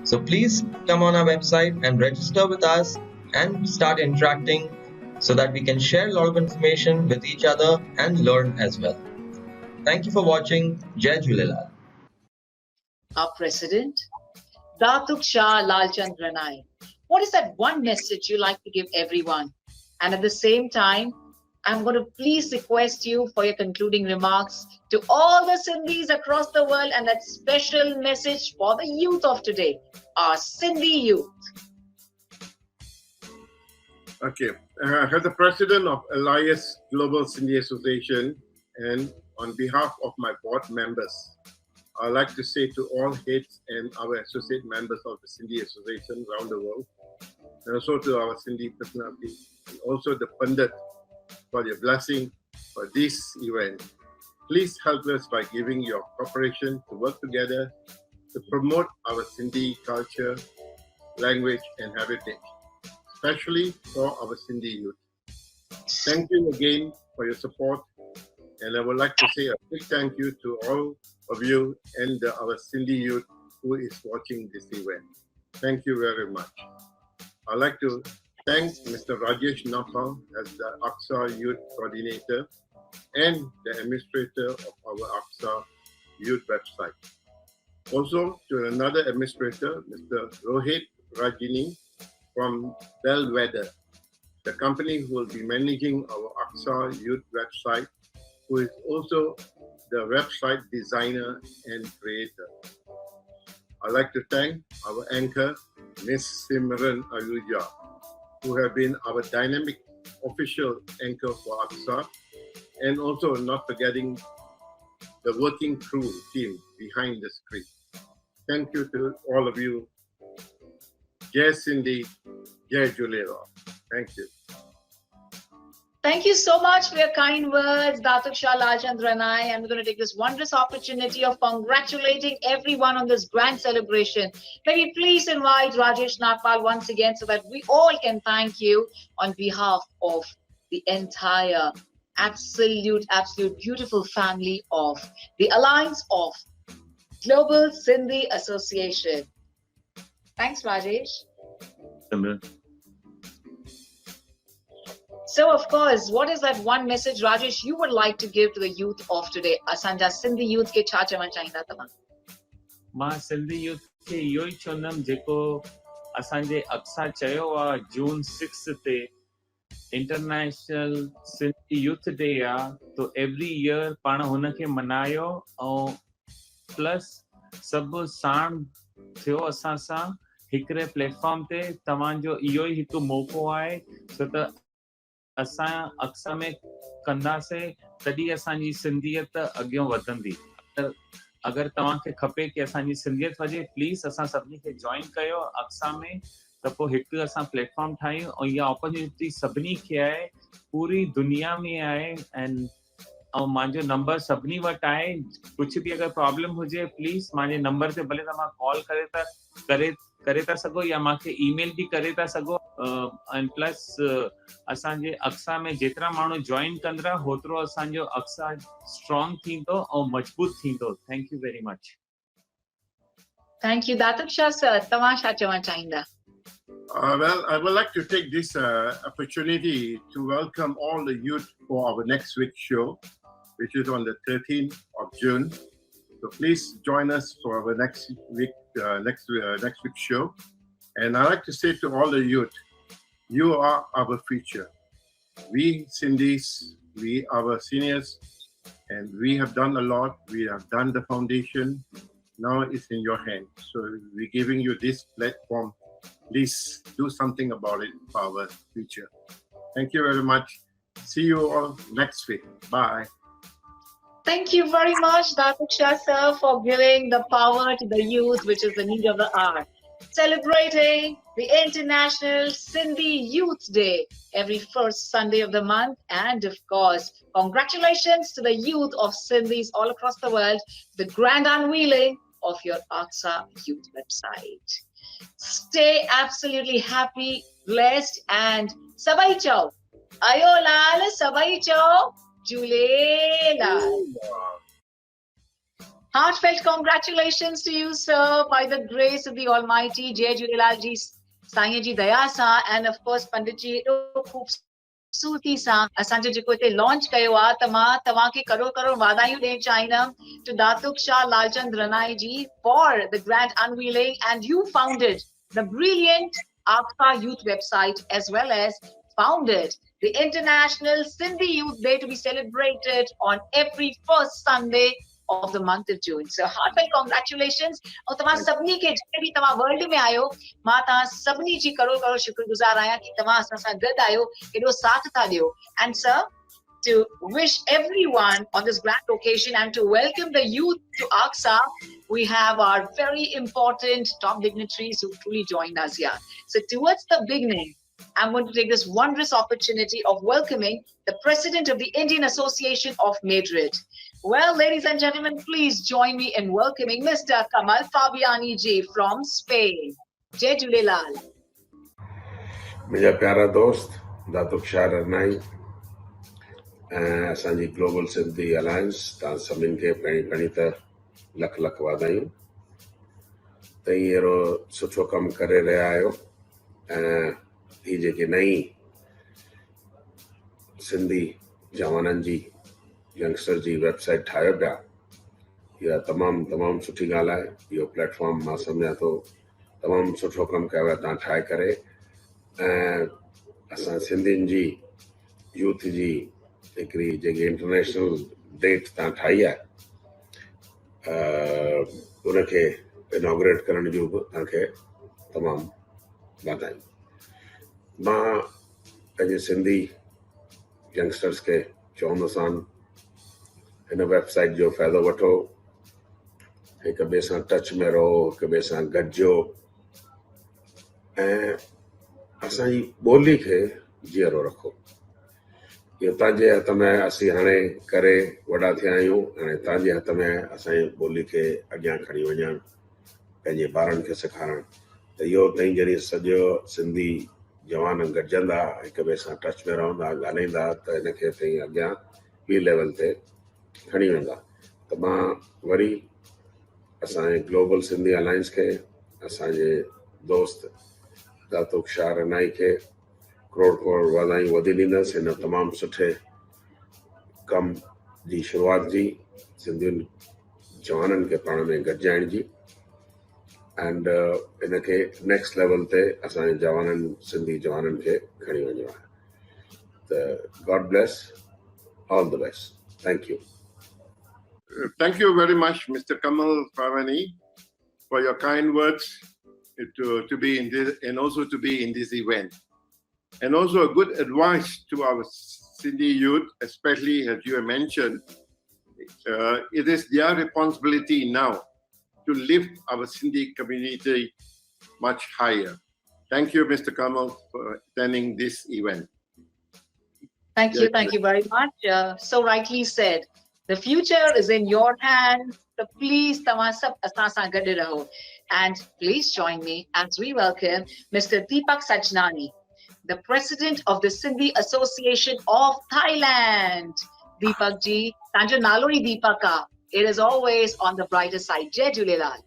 So please come on our website and register with us and start interacting so that we can share a lot of information with each other and learn as well. Thank you for watching. Jai Jhulelal. Our President, Datuk Shah Lalchand Ranai. What is that one message you like to give everyone? And at the same time, I'm going to please request you for your concluding remarks to all the Sindhis across the world and that special message for the youth of today, our Sindhi youth. Okay. As the president of Elias Global Sindhi Association and on behalf of my board members, I'd like to say to all heads and our associate members of the Sindhi Association around the world, and also to our Sindhi personality, and also the Pandit for your blessing for this event. Please help us by giving your cooperation to work together to promote our Sindhi culture, language, and heritage, especially for our Sindhi youth. Thank you again for your support, and I would like to say a big thank you to all of you and our Sindhi youth who is watching this event. Thank you very much. I'd like to thank Mr. Rajesh Napal as the Aksa Youth Coordinator and the Administrator of our Aksa Youth website. Also to another Administrator, Mr. Rohit Rajini from Bellwether, the company who will be managing our Aksa Youth website, who is also the website designer and creator. I'd like to thank our anchor, Ms. Simran Aluja, who have been our dynamic official anchor for Aksa, and also not forgetting the working crew team behind the screen. Thank you to all of you. Jai Sindhi, Jai Jhulelal. Thank you. Thank you so much for your kind words, Datuk Shah Lalchand Ranai. And we're going to take this wondrous opportunity of congratulating everyone on this grand celebration. May we please invite Rajesh Nagpal once again so that we all can thank you on behalf of the entire absolute beautiful family of the Alliance of Global Sindhi Association. Thanks, Rajesh. So, of course, what is that one message, Rajesh, you would like to give to the youth of today? Asanja Sindhi youth ke cha chawan chahinda tama? Ma Sindhi youth ke yoi chonam jeko asanje Aksa chayo wa June 6th te International Sindhi Youth Day ya, to every year pana hunake manayo aun plus sab saan थियो असां सां हिकड़े platform ते तव्हां जो इहो ई हिकु मौक़ो आहे छो त असां अक्सा में कंदासीं तॾहिं असांजी सिंधियत अॻियां वधंदी। अगरि तव्हांखे खपे कि असांजी सिंधियत वधे, प्लीज़ असां सभिनी खे जॉइन कयो अक्सा में, त पोइ हिकु असां प्लेटफॉर्म ठाहियूं ऐं इहा अपॉर्चुनिटी सभिनी खे आहे, पूरी दुनिया में आहे। ऐं मुंहिंजो नंबर सभिनी वटि आहे, कुझु बि अगरि प्रॉब्लम हुजे प्लीज़ मुंहिंजे नंबर ते भले तव्हां कॉल करे था सघो या मूंखे ईमेल बि करे था सघो। ऐं प्लस असांजे अक्सा में जेतिरा माण्हू जॉइन कंदा होतिरो असांजो अक्सा स्ट्रॉन्ग थींदो ऐं मजबूत थींदो। Thank you very much. Thank you. Datuk Shah sir, तव्हां छा चवणु चाहींदा? Well, I would like to take this opportunity to welcome all the youth for our next week's show, which is on the 13th of June. So please join us for our next week's show. And I'd like to say to all the youth, you are our future. We Sindhis, we are our seniors, and we have done a lot. We have done the foundation. Now it's in your hands. So we're giving you this platform. Please do something about it for our future. Thank you very much. See you all next week. Bye. Thank you very much, Aksar sir, for giving the power to the youth, which is the need of the hour. Celebrating the International Sindhi Youth Day every first Sunday of the month. And of course, congratulations to the youth of Sindhis all across the world, the grand unveiling of your Aksa youth website. Stay absolutely happy, blessed, and sabai chao. Ayo lal, sabai chao, Jule lal. Heartfelt congratulations to you, sir, by the grace of the Almighty, Jai Jhulelal ji, Saiyan ji daya sa, and of course, Pandit ji, खूबसूरती सां असांजो जेको हिते launch कयो आहे त मां तव्हांखे करोड़ करोड़ वाधायूं ॾियणु चाहींदमि to Datuk Shah Lalchand Ranai ji for the grand unveiling, and you founded the brilliant Aksa youth website as well as founded the International Sindhi Youth Day to be celebrated on every first Sunday of the month of June. So heartfelt congratulations. और तव्हां सभिनी खे जिते बि तव्हां world में आयो, मां तव्हां सभिनी जी करोड़ करोड़ शुक्रगुज़ार आहियां कि तव्हां असां सां गॾु आयो, एॾो साथ था ॾियो. And sir, to wish everyone on this grand occasion and to welcome the youth to Aksa, we have our very important top dignitaries who truly joined us here. So towards the beginning, I'm going to take this wondrous opportunity of welcoming the President of the Indian Association of Madrid. Well, ladies and gentlemen, please join me in welcoming Mr. Kamal Fabiani ji from Spain. Jai Jhulelal. मुंहिंजा प्यारा दोस्त दातुक शाह रनाई ऐं असांजी global Sindhi alliance, तव्हां सभिनीनि खे पहिरीं त लख लख वाधायूं त अहिड़ो सुठो कमु करे रहिया आहियो. ऐं हीअ जेकी नई सिंधी जवाननि जी यंगस्टर जी वेबसाइट ठाहियो पिया, इहा तमामु सुठी ॻाल्हि आहे. इहो प्लेटफॉर्म मां सम्झां थो तमामु सुठो कमु कयो आहे तव्हां ठाहे करे. ऐं असां सिंधियुनि जी यूथ जी हिकिड़ी जेकी इंटरनेशनल डेट तव्हां ठाही आहे, उनखे इनॉग्रेट करण जूं बि तव्हांखे तमामु वाधायूं. मां पंहिंजे सिंधी यंगस्टर्स खे चवंदोसां हिन वेबसाइट जो फ़ाइदो वठो, हिक ॿिए सां टच में रहो, हिक ॿिए सां गॾिजो ऐं असांजी ॿोली खे जीअरो रखो. इहो तव्हांजे हथ में असीं हाणे करे वॾा थिया आहियूं, हाणे तव्हांजे हथ में असांजी ॿोली खे अॻियां खणी वञणु, पंहिंजे ॿारनि खे सेखारणु. त इहो तई जॾहिं सॼो सिंधी जवान गॾिजंदा, हिक ॿिए सां टच में रहंदा, ॻाल्हाईंदा, त हिनखे तई अॻियां ॿी लेवल ते खणी वेंदा. त मां वरी असांजे ग्लोबल सिंधी अलायंस खे, असांजे दोस्त दातुक शाह रनाई खे करोड़ करोड़ वाधायूं वधी ॾींदुसि हिन तमामु सुठे कम जी शुरूआति जी, सिंधियुनि जवाननि खे पाण में गॾिजाइण जी. एंड हिनखे नेक्स्ट लेवल ते असांजे जवाननि सिंधी जवाननि खे खणी वञिणो आहे. त God bless, all the best. Thank you. Thank you very much, Mr. Kamal Favani, for your kind words to be in this, and also to be in this event. And also a good advice to our Sindhi youth, especially as you have mentioned, it is their responsibility now to lift our Sindhi community much higher. Thank you, Mr. Kamal, for attending this event. Thank you very much. So rightly said. The future is in your hands. So please, tawaan sab asan san gade raho. And please join me as we welcome Mr. Deepak Sajnani, the President of the Sindhi Association of Thailand. Deepak ji, tanjo nalo hi Deepaka. It is always on the brighter side. Jai Jhulelal.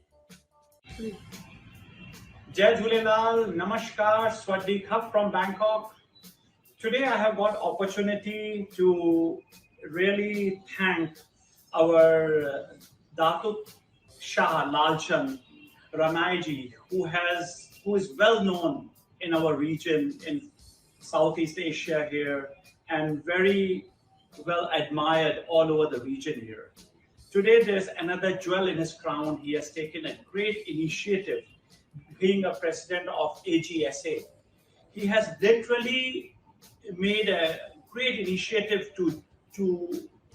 Jai Jhulelal, Namaskar, Swadikap from Bangkok. Today I have got opportunity to really thank Datut Shah Lalchand Ranai ji, who is well known in our region in Southeast Asia here and very well admired all over the region here. Today there's another jewel in his crown. He has taken a great initiative, being a president of AGSA. He has literally made a great initiative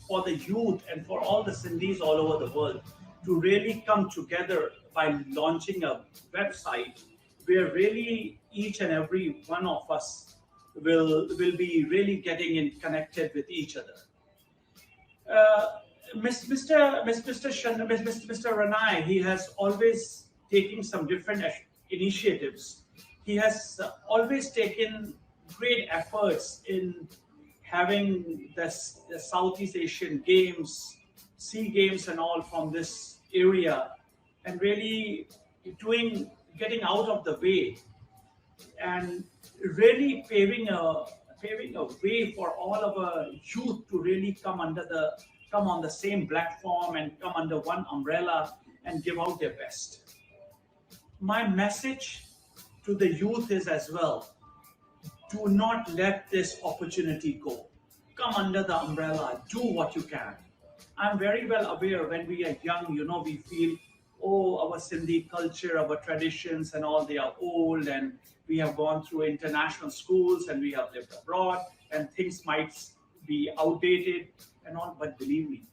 for the youth and for all the Sindhis all over the world to really come together by launching a website where really each and every one of us will be really getting in connected with each other. Mr. Ranai, he has always taken some different initiatives. He has always taken great efforts in having the Southeast Asian Games, SEA Games and all from this area, and really getting out of the way and really paving a way for all of our youth to really come on the same platform and come under one umbrella and give out their best. My message to the youth is as well, do not let this opportunity go. Come under the umbrella, do what you can. I'm very well aware when we are young, we feel, oh, our Sindhi culture, our traditions and all, they are old and we have gone through international schools and we have lived abroad and things might be outdated and all, but believe me,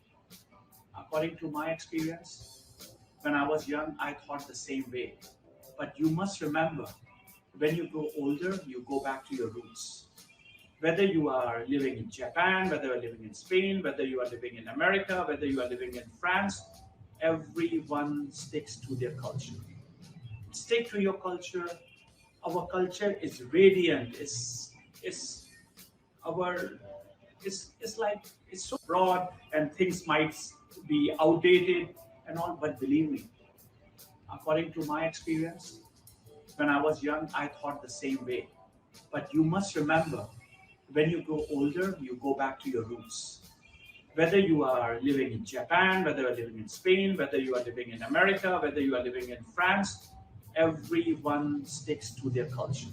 according to my experience, when I was young, I thought the same way. But you must remember, when you grow older, you go back to your roots. Whether you are living in Japan, whether you are living in Spain, whether you are living in America, whether you are living in France, everyone sticks to their culture. Stick to your culture. Our culture is radiant. It's so broad and things might be outdated and all, but believe me, according to my experience, when I was young, I thought the same way. But you must remember, when you grow older, you go back to your roots. Whether you are living in Japan, whether you are living in Spain, whether you are living in America, whether you are living in France, everyone sticks to their culture.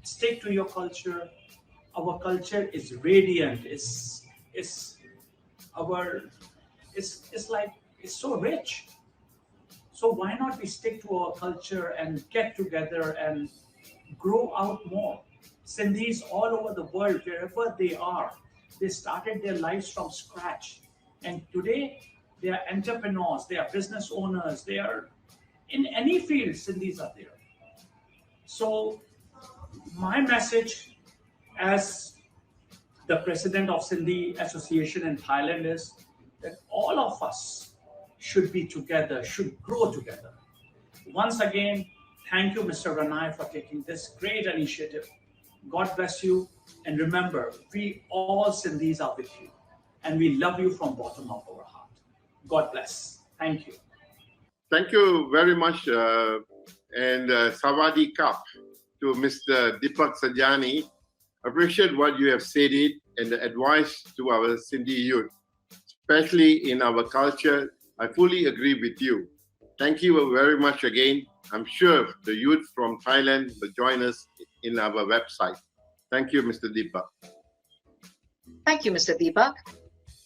Stick to your culture. Our culture is radiant. It's so rich. So why not we stick to our culture and get together and grow out more? Sindhis all over the world, wherever they are, they started their lives from scratch. And today, they are entrepreneurs, they are business owners, they are in any field, Sindhis are there. So my message as the president of Sindhi Association in Thailand is that all of us should be together, should grow together. Once again, thank you, Mr. Ranai, for taking this great initiative. God bless you. And remember, we all Sindhis are with you. And we love you from bottom of our heart. God bless. Thank you. Thank you very much. And Savadi Kap to Mr. Deepak Sajnani. Appreciate what you have said and the advice to our Sindhi youth, especially in our culture. I fully agree with you. Thank you very much again. I'm sure the youth from Thailand will join us in our website. Thank you, Mr. Deepak. Thank you, Mr. Deepak.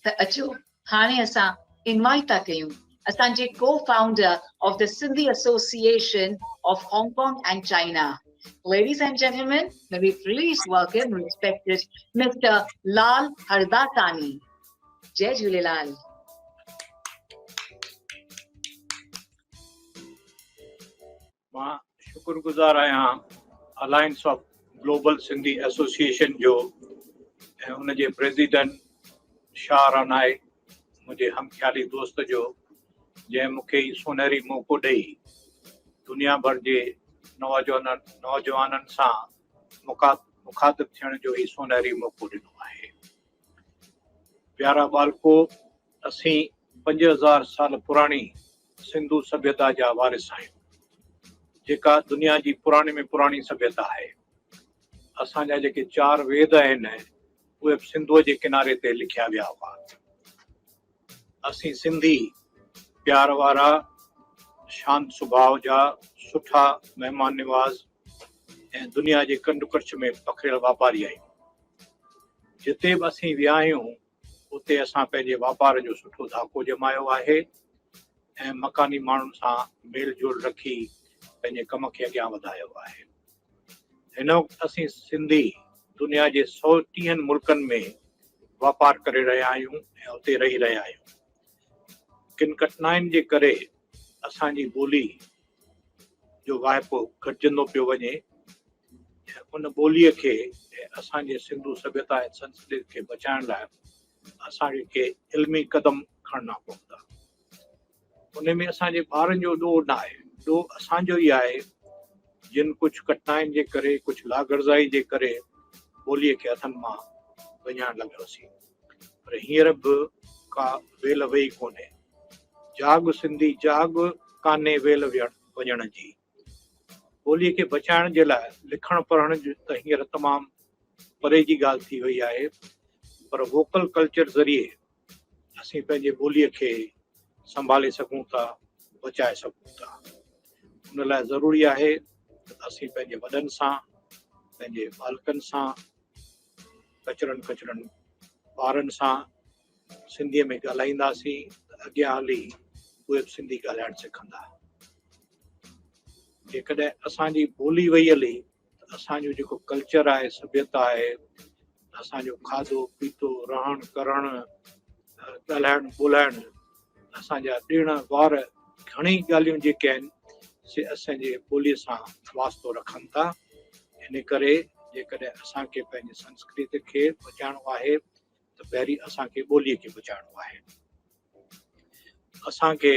The Achu Hane Asa invite Kayu, Asanje co-founder of the Sindhi Association of Hong Kong and China. Ladies and gentlemen, may we please welcome respected Mr. Lal Hardatani. Jai Jhulelal. मां शुक्रगुज़ार आहियां alliance of global Sindhi association जो ऐं उन जे president Shah रानाए मुंहिंजे हमख़्याली दोस्त जो जंहिं मूंखे ई सुनहरी मौक़ो ॾेई दुनिया भर जे नौजवाननि सां मुखातिब थियण जो ई सुनहरी मौक़ो ॾिनो आहे। प्यारा बालको, असीं 5000 साल पुराणी सिंधु सभ्यता जा वारिस आहियूं, जेका दुनिया जी पुराणे में पुराणी सभ्यता आहे। असांजा जेके 4 वेद आहिनि उहे सिंधुअ जे किनारे ते लिखिया विया हुआ। असीं सिंधी प्यार वारा शांत स्वभाव जा सुठा मेहमान निवाज़ ऐं दुनिया जे कंड कच्छ में पखिड़ियल वापारी आहियूं। जिते बि असीं विया आहियूं उते असां पंहिंजे वापार जो सुठो धाको जमायो आहे ऐं मकानी माण्हुनि सां मेल जोल रखी पंहिंजे कम खे अॻियां वधायो आहे। हिन वक़्तु असीं सिंधी दुनिया जे 130 मुल्कनि में वापार करे रहिया आहियूं ऐं उते रही रहिया आहियूं। किन कठिनाइनि जे करे असांजी ॿोली जो वाइपो घटिजंदो पियो वञे ऐं उन ॿोलीअ खे असांजे सिंधू सभ्यता ऐं संस्कृति खे बचाइण लाइ असांखे इल्मी क़दम खणना पवंदा। उन में असांजे ॿारनि जो ॾोह न आहे, ॾोह असांजो ई आहे जिन कुझु कठिनाइनि जे करे, कुझु लागरज़ाई जे करे ॿोलीअ खे हथनि मां विञाइण लॻियोसीं। पर हींअर बि का वेल वेही कोन्हे। जाग सिंधी जाग कान्हे वेल वञण जी। ॿोलीअ खे बचाइण जे लाइ लिखण पढ़ण जो त हींअर तमामु परे जी ॻाल्हि थी वई आहे, पर वोकल कल्चर ज़रिए असीं पंहिंजे ॿोलीअ खे संभाले सघूं था, बचाए सघूं था। उन लाइ ज़रूरी आहे त असीं पंहिंजे वॾनि सां, पंहिंजे बालकनि सां, कचरनि ॿारनि सां सिंधीअ में ॻाल्हाईंदासीं त अॻियां हली उहे बि सिंधी ॻाल्हाइण सिखंदा। जेकॾहिं असांजी ॿोली वई हली त असांजो जेको कल्चर आहे, सभ्यता आहे, असांजो खाधो पीतो, रहण करण, ॻाल्हाइण ॿोलाइण, असांजा ॾिण वार, घणेई ॻाल्हियूं जेके आहिनि से असांजे ॿोलीअ सां वास्तो रखनि था। इन करे जेकॾहिं असांखे पंहिंजी संस्कृति खे बचाइणो आहे त पहिरीं असांखे ॿोलीअ खे बचाइणो आहे। असांखे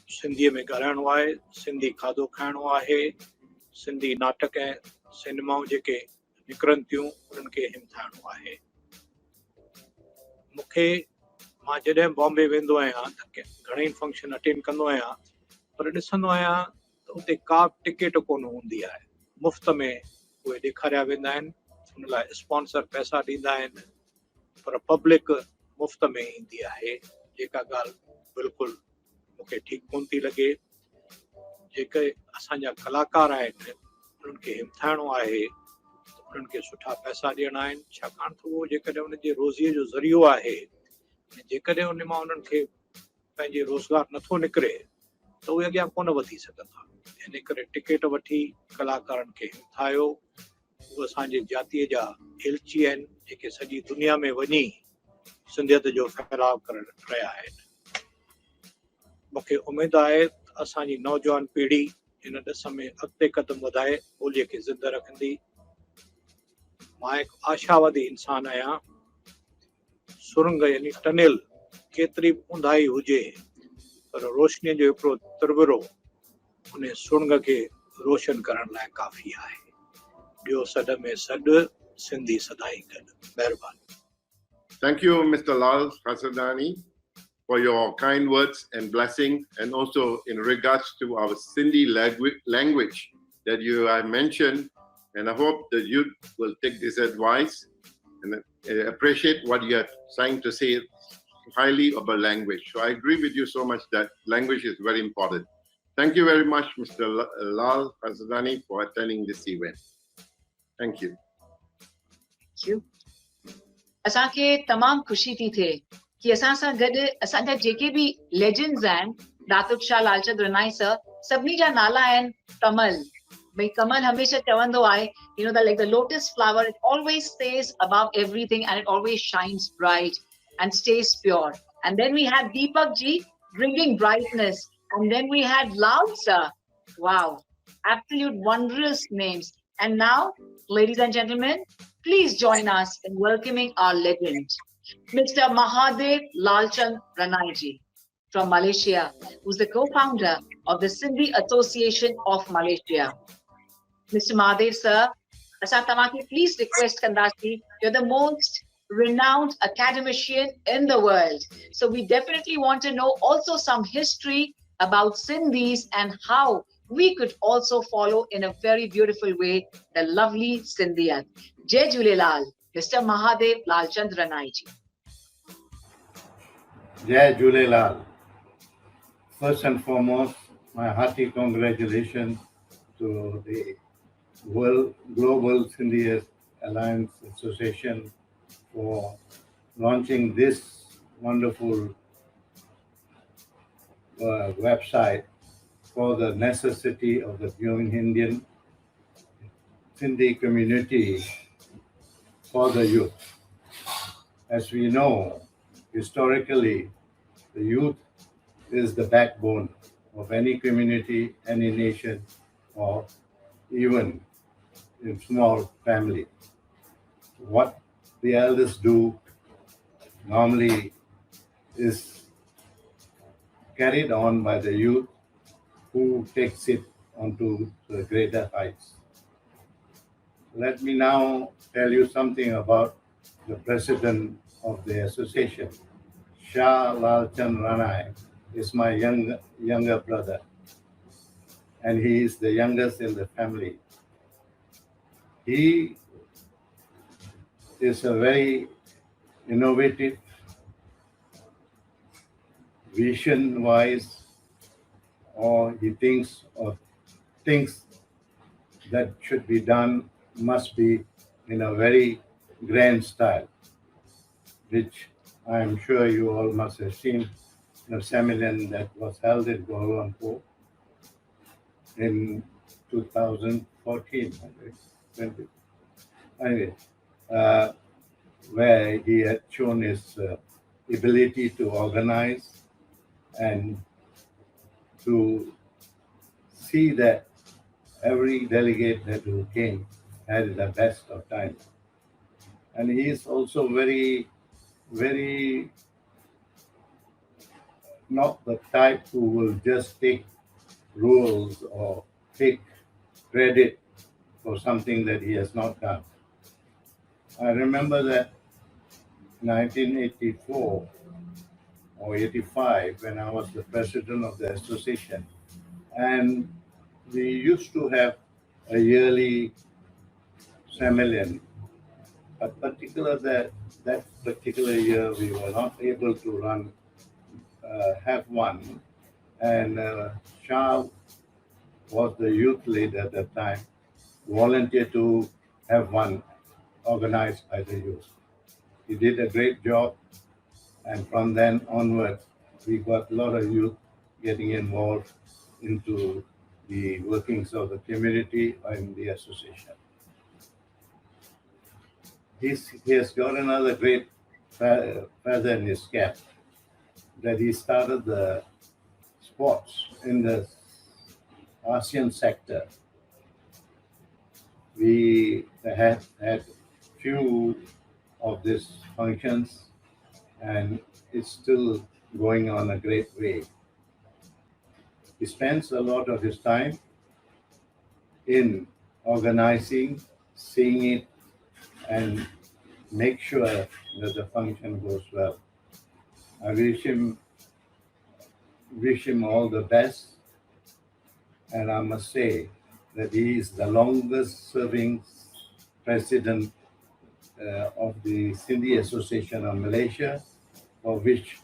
सिंधीअ में ॻाल्हाइणो आहे, सिंधी खाधो खाइणो आहे, सिंधी नाटक ऐं सिनेमाऊं जेके निकिरनि थियूं उन्हनि खे हिमथाइणो आहे। मां जॾहिं बॉम्बे वेंदो आहियां त घणेई फंक्शन अटेंड कंदो आहियां, पर ॾिसंदो आहियां त उते का बि टिकट कोन हूंदी आहे। मुफ़्त में उहे ॾेखारिया वेंदा आहिनि, उन लाइ स्पॉन्सर पैसा ॾींदा आहिनि, पर पब्लिक मुफ़्त में ईंदी आहे। जेका ॻाल्हि बिल्कुलु मूंखे ठीकु कोन थी लॻे। जेके असांजा कलाकार आहिनि उन्हनि खे हिमथाइणो आहे त उन्हनि खे सुठा पैसा ॾियणा आहिनि, छाकाणि त उहो जेकॾहिं उनजे रोज़ीअ जो ज़रियो आहे, जेकॾहिं उन मां उन्हनि खे पंहिंजे रोज़गार नथो निकिरे त उहे अॻियां कोन वधी सघंदा। इन करे टिकट वठी कलाकारनि खे हिमथायो। उहे असांजे जातीअ जा एलची आहिनि जेके सॼी दुनिया में वञी सिंधियत जो फहिलाव करे रहिया आहिनि। मूंखे उमेदु आहे त असांजी नौजवान पीढ़ी इन ॾिस में अॻिते क़दम वधाए ॿोलीअ खे ज़िंदा रखंदी। मां हिकु आशावादी इंसान आहियां। सुरंग यानी टनल केतिरी बि ऊंधाई हुजे, पर रोशनीअ जो हिकिड़ो तिरविरो उन सुरंग खे रोशन करण लाइ काफ़ी आहे। ॿियो सॾ में सॾ, सिंधी सदाई गॾु। महिरबानी। Thank you, Mr. Lal Sajnani, for your kind words and blessing, and also in regards to our Sindhi language that you have mentioned. And I hope the youth will take this advice and appreciate what you are trying to say highly about language. So I agree with you so much that language is very important. Thank you very much, Mr. Lal Sajnani, for attending this event. Thank you. Thank you. असांखे तमामु ख़ुशी थी थिए कि असां सां गॾु असांजा जेके बि लेजेंड्स आहिनि, दातुक शाह लालचंद रनाई सर, सभिनी जा नाला आहिनि कमल। भई कमल हमेशा चवंदो आहे, you know, that like the lotus flower, it always stays above everything and it always shines bright and stays pure. And then we had Deepak ji bringing brightness, and then we had Lal sir. Wow, absolute wondrous names. And now, ladies and gentlemen, please join us in welcoming our legend, Mr. Mahadev Lalchand Ranai ji from Malaysia, who's the co-founder of the Sindhi Association of Malaysia. Mr. Mahadev sir, असां तव्हांखे please request कंदासीं, you're the most renowned academician in the world. So we definitely want to know also some history about Sindhis and how we could also follow in a very beautiful way the lovely Sindhiyat. Jai Jhulelal, Mr. Mahadev Lalchand Ranai ji. Jai Jhulelal. First and foremost, my hearty congratulations to the World Global Sindhi Alliance Association for launching this wonderful website for the necessity of the Indian Sindhi community for the youth. As we know, historically, the youth is the backbone of any community, any nation, or even in small family. What the elders do normally is carried on by the youth who takes it onto the greater heights. Let me now tell you something about the president of the association. Shah Lalchand Ranai is my younger brother, and he is the youngest in the family. He is a very innovative, vision-wise, or he thinks of things that should be done must be in a very grand style, which I am sure you all must have seen the seminar that was held in Kuala Lumpur in 2014, anyway, where he had shown his ability to organize and to see that every delegate that who came had the best of time. And he is also very, very not the type who will just take rules or take credit for something that he has not done. I remember that 1984 or 85, when I was the president of the association, and we used to have a yearly seminar. But that particular year, we were not able to have one. And Shah was the youth leader at that time, volunteered to have one organized by the youth. He did a great job, and from then onwards, we got a lot of youth getting involved into the workings of the community and the association. He has got another great feather in his cap, that he started the sports in the ASEAN sector. We had few of these functions, and it's still going on a great way. He spends a lot of his time in organizing, seeing it, and make sure that the function goes well. I wish him all the best, and I must say that he is the longest serving president of the Sindhi Association of Malaysia, for which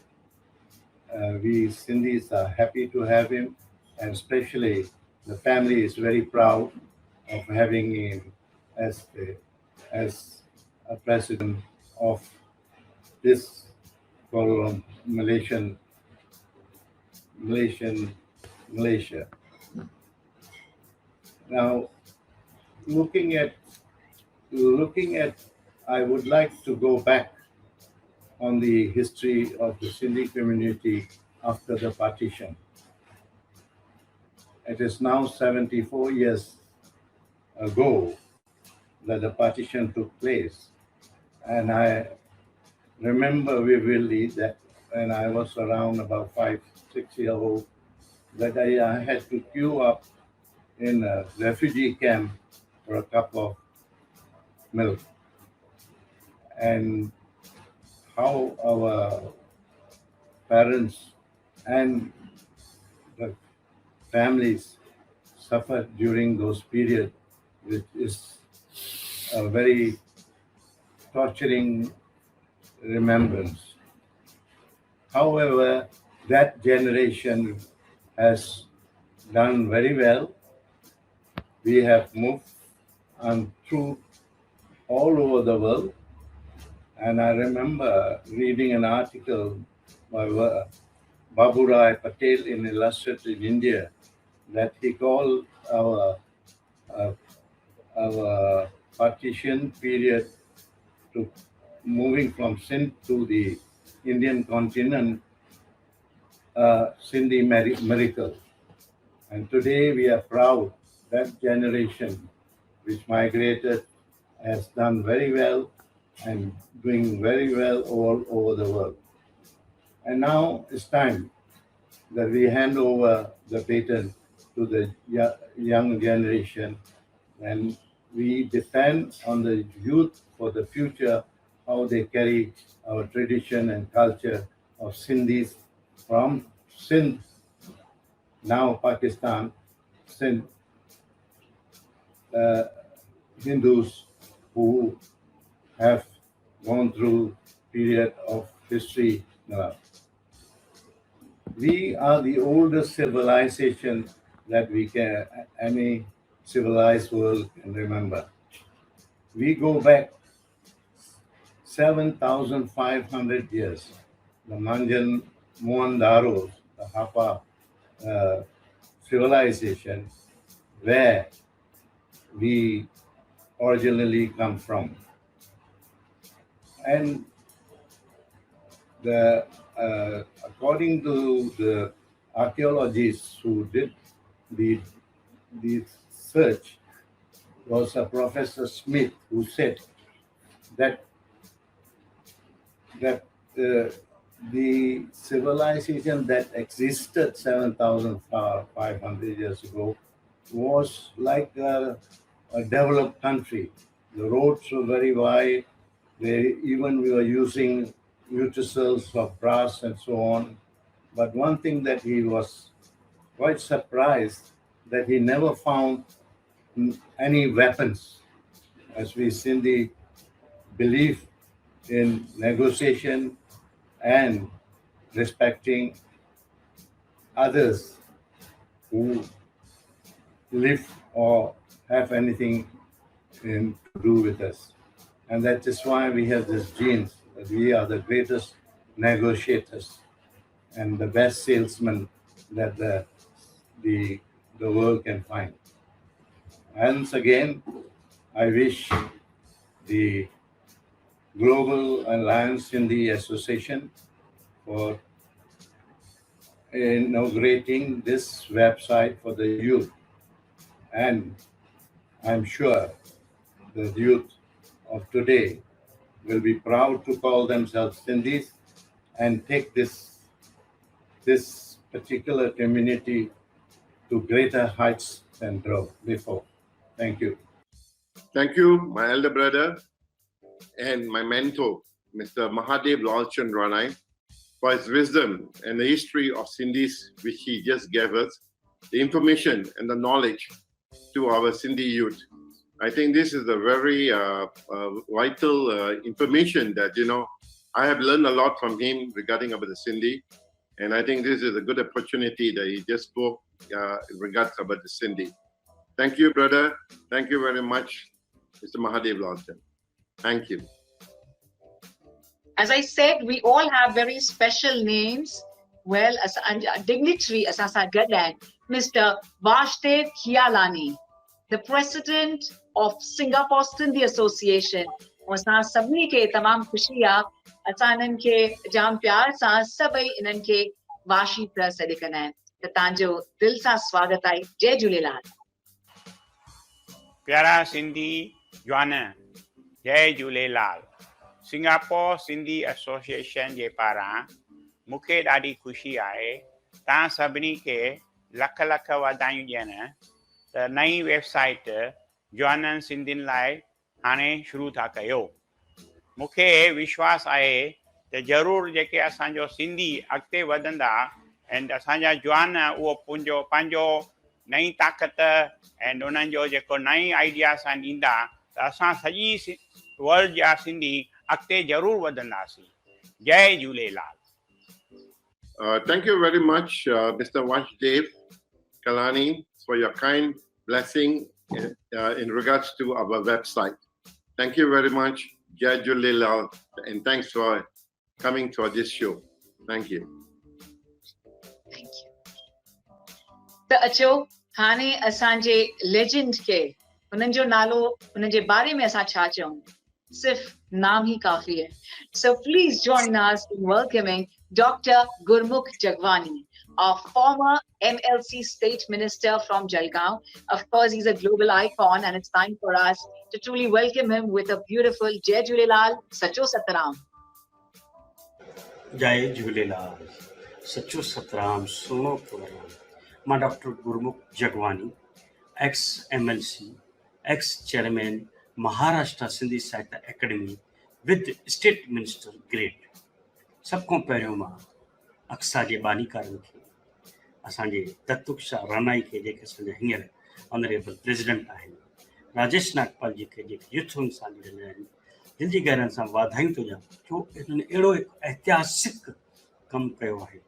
we Sindhis are happy to have him, and especially the family is very proud of having him as a president of this Malaysia. Now, looking at, I would like to go back on the history of the Sindhi community after the partition. It is now 74 years ago that the partition took place. And I remember vividly that when I was around about 5-6 years old, that I had to queue up in a refugee camp for a cup of milk. And how our parents and the families suffered during those periods, which is a very torturing remembrance. However, that generation has done very well. We have moved on through all over the world. And I remember reading an article by Baburai Patel in Illustrated India that he called our partition period to moving from Sindh to the Indian continent, Sindhi miracle. And today we are proud that generation which migrated has done very well and doing very well all over the world. And now it's time that we hand over the baton to the young generation, and we depend on the youth for the future, how they carry our tradition and culture of Sindhis from Sindh, now Pakistan, Sindh, Hindus who have gone through period of history. We are the oldest civilization that any civilized world can remember. We go back 7,500 years. The Manjan Mohendaros, the Hapa civilization, where we originally come from. And according to the archaeologists who did the search, was a Professor Smith who said that the civilization that existed 7,500 years ago was like a developed country. The roads were very wide. We were using utensils of brass and so on. But one thing that he was quite surprised that he never found any weapons. As we Sindhi believe in negotiation and respecting others who live or have anything to do with us. And that is why we have this genes, that we are the greatest negotiators and the best salesmen that the world can find. Once again, I wish the Global Alliance Sindhi Association for inaugurating this website for the youth. And I'm sure the youth of today will be proud to call themselves Sindhis and take this particular community to greater heights than before. Thank you. Thank you, my elder brother and my mentor, Mr. Mahadev Lalchan Ranai, for his wisdom and the history of Sindhis which he just gave us, the information and the knowledge to our Sindhi youth. I think this is a very vital information that, I have learned a lot from him regarding about the Sindhi. And I think this is a good opportunity that he just spoke in regards about the Sindhi. Thank you, brother. Thank you very much, Mr. Mahadev Lalchan. Thank you. As I said, we all have very special names. Well, as a dignitary, as Mr. Vashdev Hialani, the president of Singapore Sindhi Association. असां सभिनी खे तमामु ख़ुशी आहे असां इन्हनि खे जाम प्यार सां सभई इन्हनि खे वाशी पिया सॾु कंदा आहिनि त तव्हांजो दिलि सां स्वागत आहे जय झूलेलाल प्यारा सिंधी जवान जय झूलेलाल सिंगापुर सिंधी एसोसिएशन जे पारां मूंखे ॾाढी ख़ुशी आहे तव्हां सभिनी खे लख लख वाधायूं ॾियनि त नई वेबसाइट जवाननि सिंधियुनि लाइ हाणे शुरू था कयो मूंखे विश्वास आहे त ज़रूरु जेके असांजो सिंधी अॻिते वधंदा ऐं असांजा जवान उहो पंहिंजो नई ताक़त ऐं उन्हनि जो जेको नई आइडियास आहिनि ईंदा त असां सॼी वर्ल्ड जा सिंधी अॻिते ज़रूरु वधंदासीं जय Jhulelal Thank you very much, Mr. Vasudev Kalani, for your kind blessing in regards to our website. Thank you very much, Jai Jhulelal, and thanks for coming to this show. Thank you. Thank you. त अचो हाणे असांजे legend खे उन्हनि जो नालो उन्हनि जे बारे में असां छा चऊं सिर्फ नाम ही काफ़ी है. So please join us in welcoming Dr. Gurmukh Jagwani, our former MLC State Minister from Jalgaon. Of course, he's a global icon, and it's time for us to truly welcome him with a beautiful Jai Jhulelal, Sacho Sataram. Jai Jhulelal, Sacho Sataram, Suno Puraram. Ma Dr. Gurmukh Jagwani, ex-MLC, ex-chairman, Maharashtra Sindhi Sahitya Academy with State Minister grade. सबको पहिरियों मां अक्सा जे बानीकारनि खे असांजे दत्तुक्षा रानाई खे जेके असांजा हींअर honourable president आहिनि राजेश नागपाल जी खे जेके यूथ विंग सां लीडर आहिनि दिलि जी गहराइनि सां वाधायूं थो ॾियां छो इन्हनि अहिड़ो हिकु ऐतिहासिक कमु कयो आहे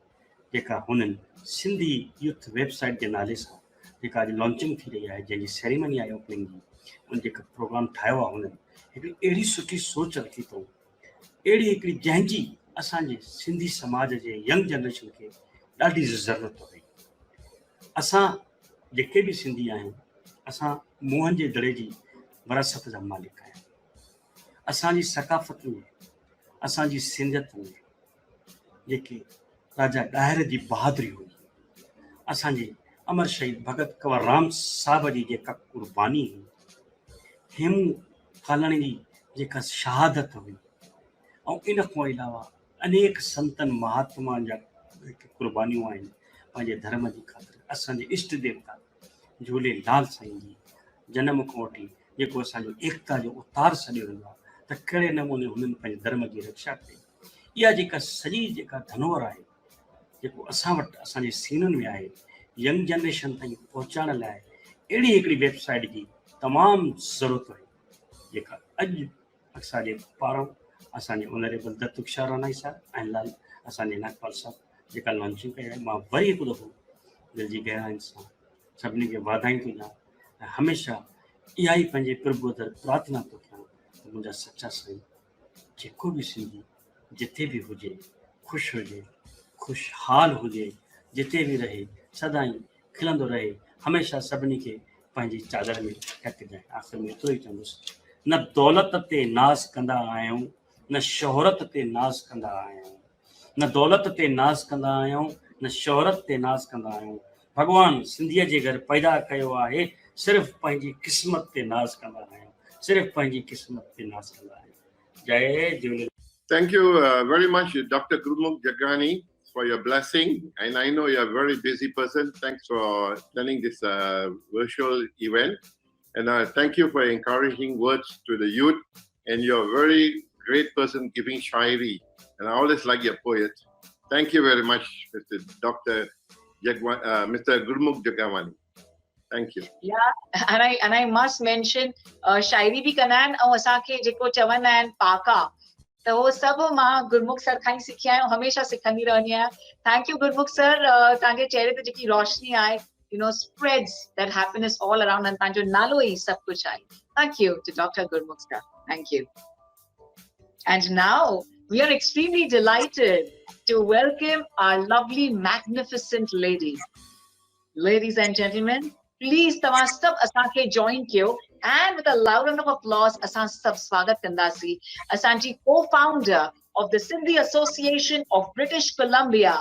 जेका हुननि सिंधी यूथ वेबसाइट जे नाले सां जेका अॼु लॉन्चिंग थी रही आहे जंहिंजी सेरेमनी आहे ओपनिंग जी उन जेका प्रोग्राम ठाहियो आहे हुननि हिकिड़ी अहिड़ी सुठी सोच रखी अथऊं अहिड़ी हिकिड़ी जंहिंजी असांजे सिंधी समाज जे यंग जनरेशन खे ॾाढी ज़रूरत हुई. असां जेके बि सिंधी आहियूं असां मुंहं जे दड़े जी विरासत जा मालिक आहियूं. असांजी सकाफ़त में असांजी सिंधियत में जेके राजा ॾाहिर जी बहादुरी हुई असांजे अमर शहीद भगत कंवर राम साहब जी जेका कुर्बानी हुई हेमू कालाणी जी जेका शहादत हुई ऐं इन खां अलावा अनेक संतन महात्मा जा कुर्बानियूं आहिनि पंहिंजे धर्म जी ख़ातिर. असांजे इष्ट देवता झूलेलाल साईं जी जनम खां वठी जेको असांजो एकता जो उतार सॼो वेंदो आहे त कहिड़े नमूने हुननि पंहिंजे धर्म जी रक्षा कई. इहा जेका सॼी जेका धनोहर आहे जेको असां वटि असांजे सीननि में आहे यंग जनरेशन ताईं पहुचाइण लाइ अहिड़ी हिकिड़ी वेबसाइट जी तमामु ज़रूरत आहे जेका अॼु असांजे पारां असांजे ऑनरेबल दत्तुक्षा रानाई साहब ऐं लाल असांजे नागपाल साहब जेका लॉन्चिंग कई आहे. मां वरी हिकु दफ़ो दिलि जी गहराइनि सां सभिनी खे वाधायूं थो ॾियां ऐं हमेशह इहा ई पंहिंजे प्रभु दर प्रार्थना थो कयां त मुंहिंजा सचा साईं जेको बि सिंधी जिथे बि हुजे ख़ुशि हुजे खुशहाल हुजे जिते बि रहे सदाईं खिलंदो रहे हमेशह सभिनी खे पंहिंजी चादर में ढकिजांइ. आख़िर में एतिरो ई चवंदुसि न दौलत ते नाज़ कंदा आहियूं न शोहरत ते नाज़ कंदा आहियूं न दौलत ते नाज़ कंदा आहियूं न शोहरत ते नाज़ कंदा आहियूं. भॻवानु सिंधीअ जे घर पैदा कयो आहे सिर्फ़ु पंहिंजी क़िस्मत ते नाज़ कंदा आहियूं सिर्फ़ु पंहिंजी क़िस्मत ते नाज़ कंदा आहियूं. जय Jhulelal. Thank you very much, Dr. Gurmukh Jagwani, for your blessing. And I know you're a very busy person. Thanks for attending this virtual event. And thank you for encouraging words to the youth. And you're a very great person giving shairi. And I always like your poet. Thank you very much, Mr. Gurmukh Jagwani. Thank you. Yeah, and I must mention, शायरी भी कंदा आहिनि ऐं असांखे जेको चवंदा आहिनि पाका त उहो सभु मां गुरमुख सर खां ई सिखी आहियां हमेशह सिखंदी रहंदी आहियां. Thank you Gurmukh sir. तव्हांजे चेहरे ते जेकी रोशनी आहे spreads that happiness all around and तव्हांजो नालो ई सभु कुझु आहे. Thank you to Dr. Gurmukh sir. Thank you. And now we are extremely delighted to welcome our lovely, magnificent lady. Ladies and gentlemen, please तव्हां सभु असांखे join कयो and with a loud round of applause असां सभु स्वागत कंदासीं असांजी co-founder of the Sindhi Association of British Columbia,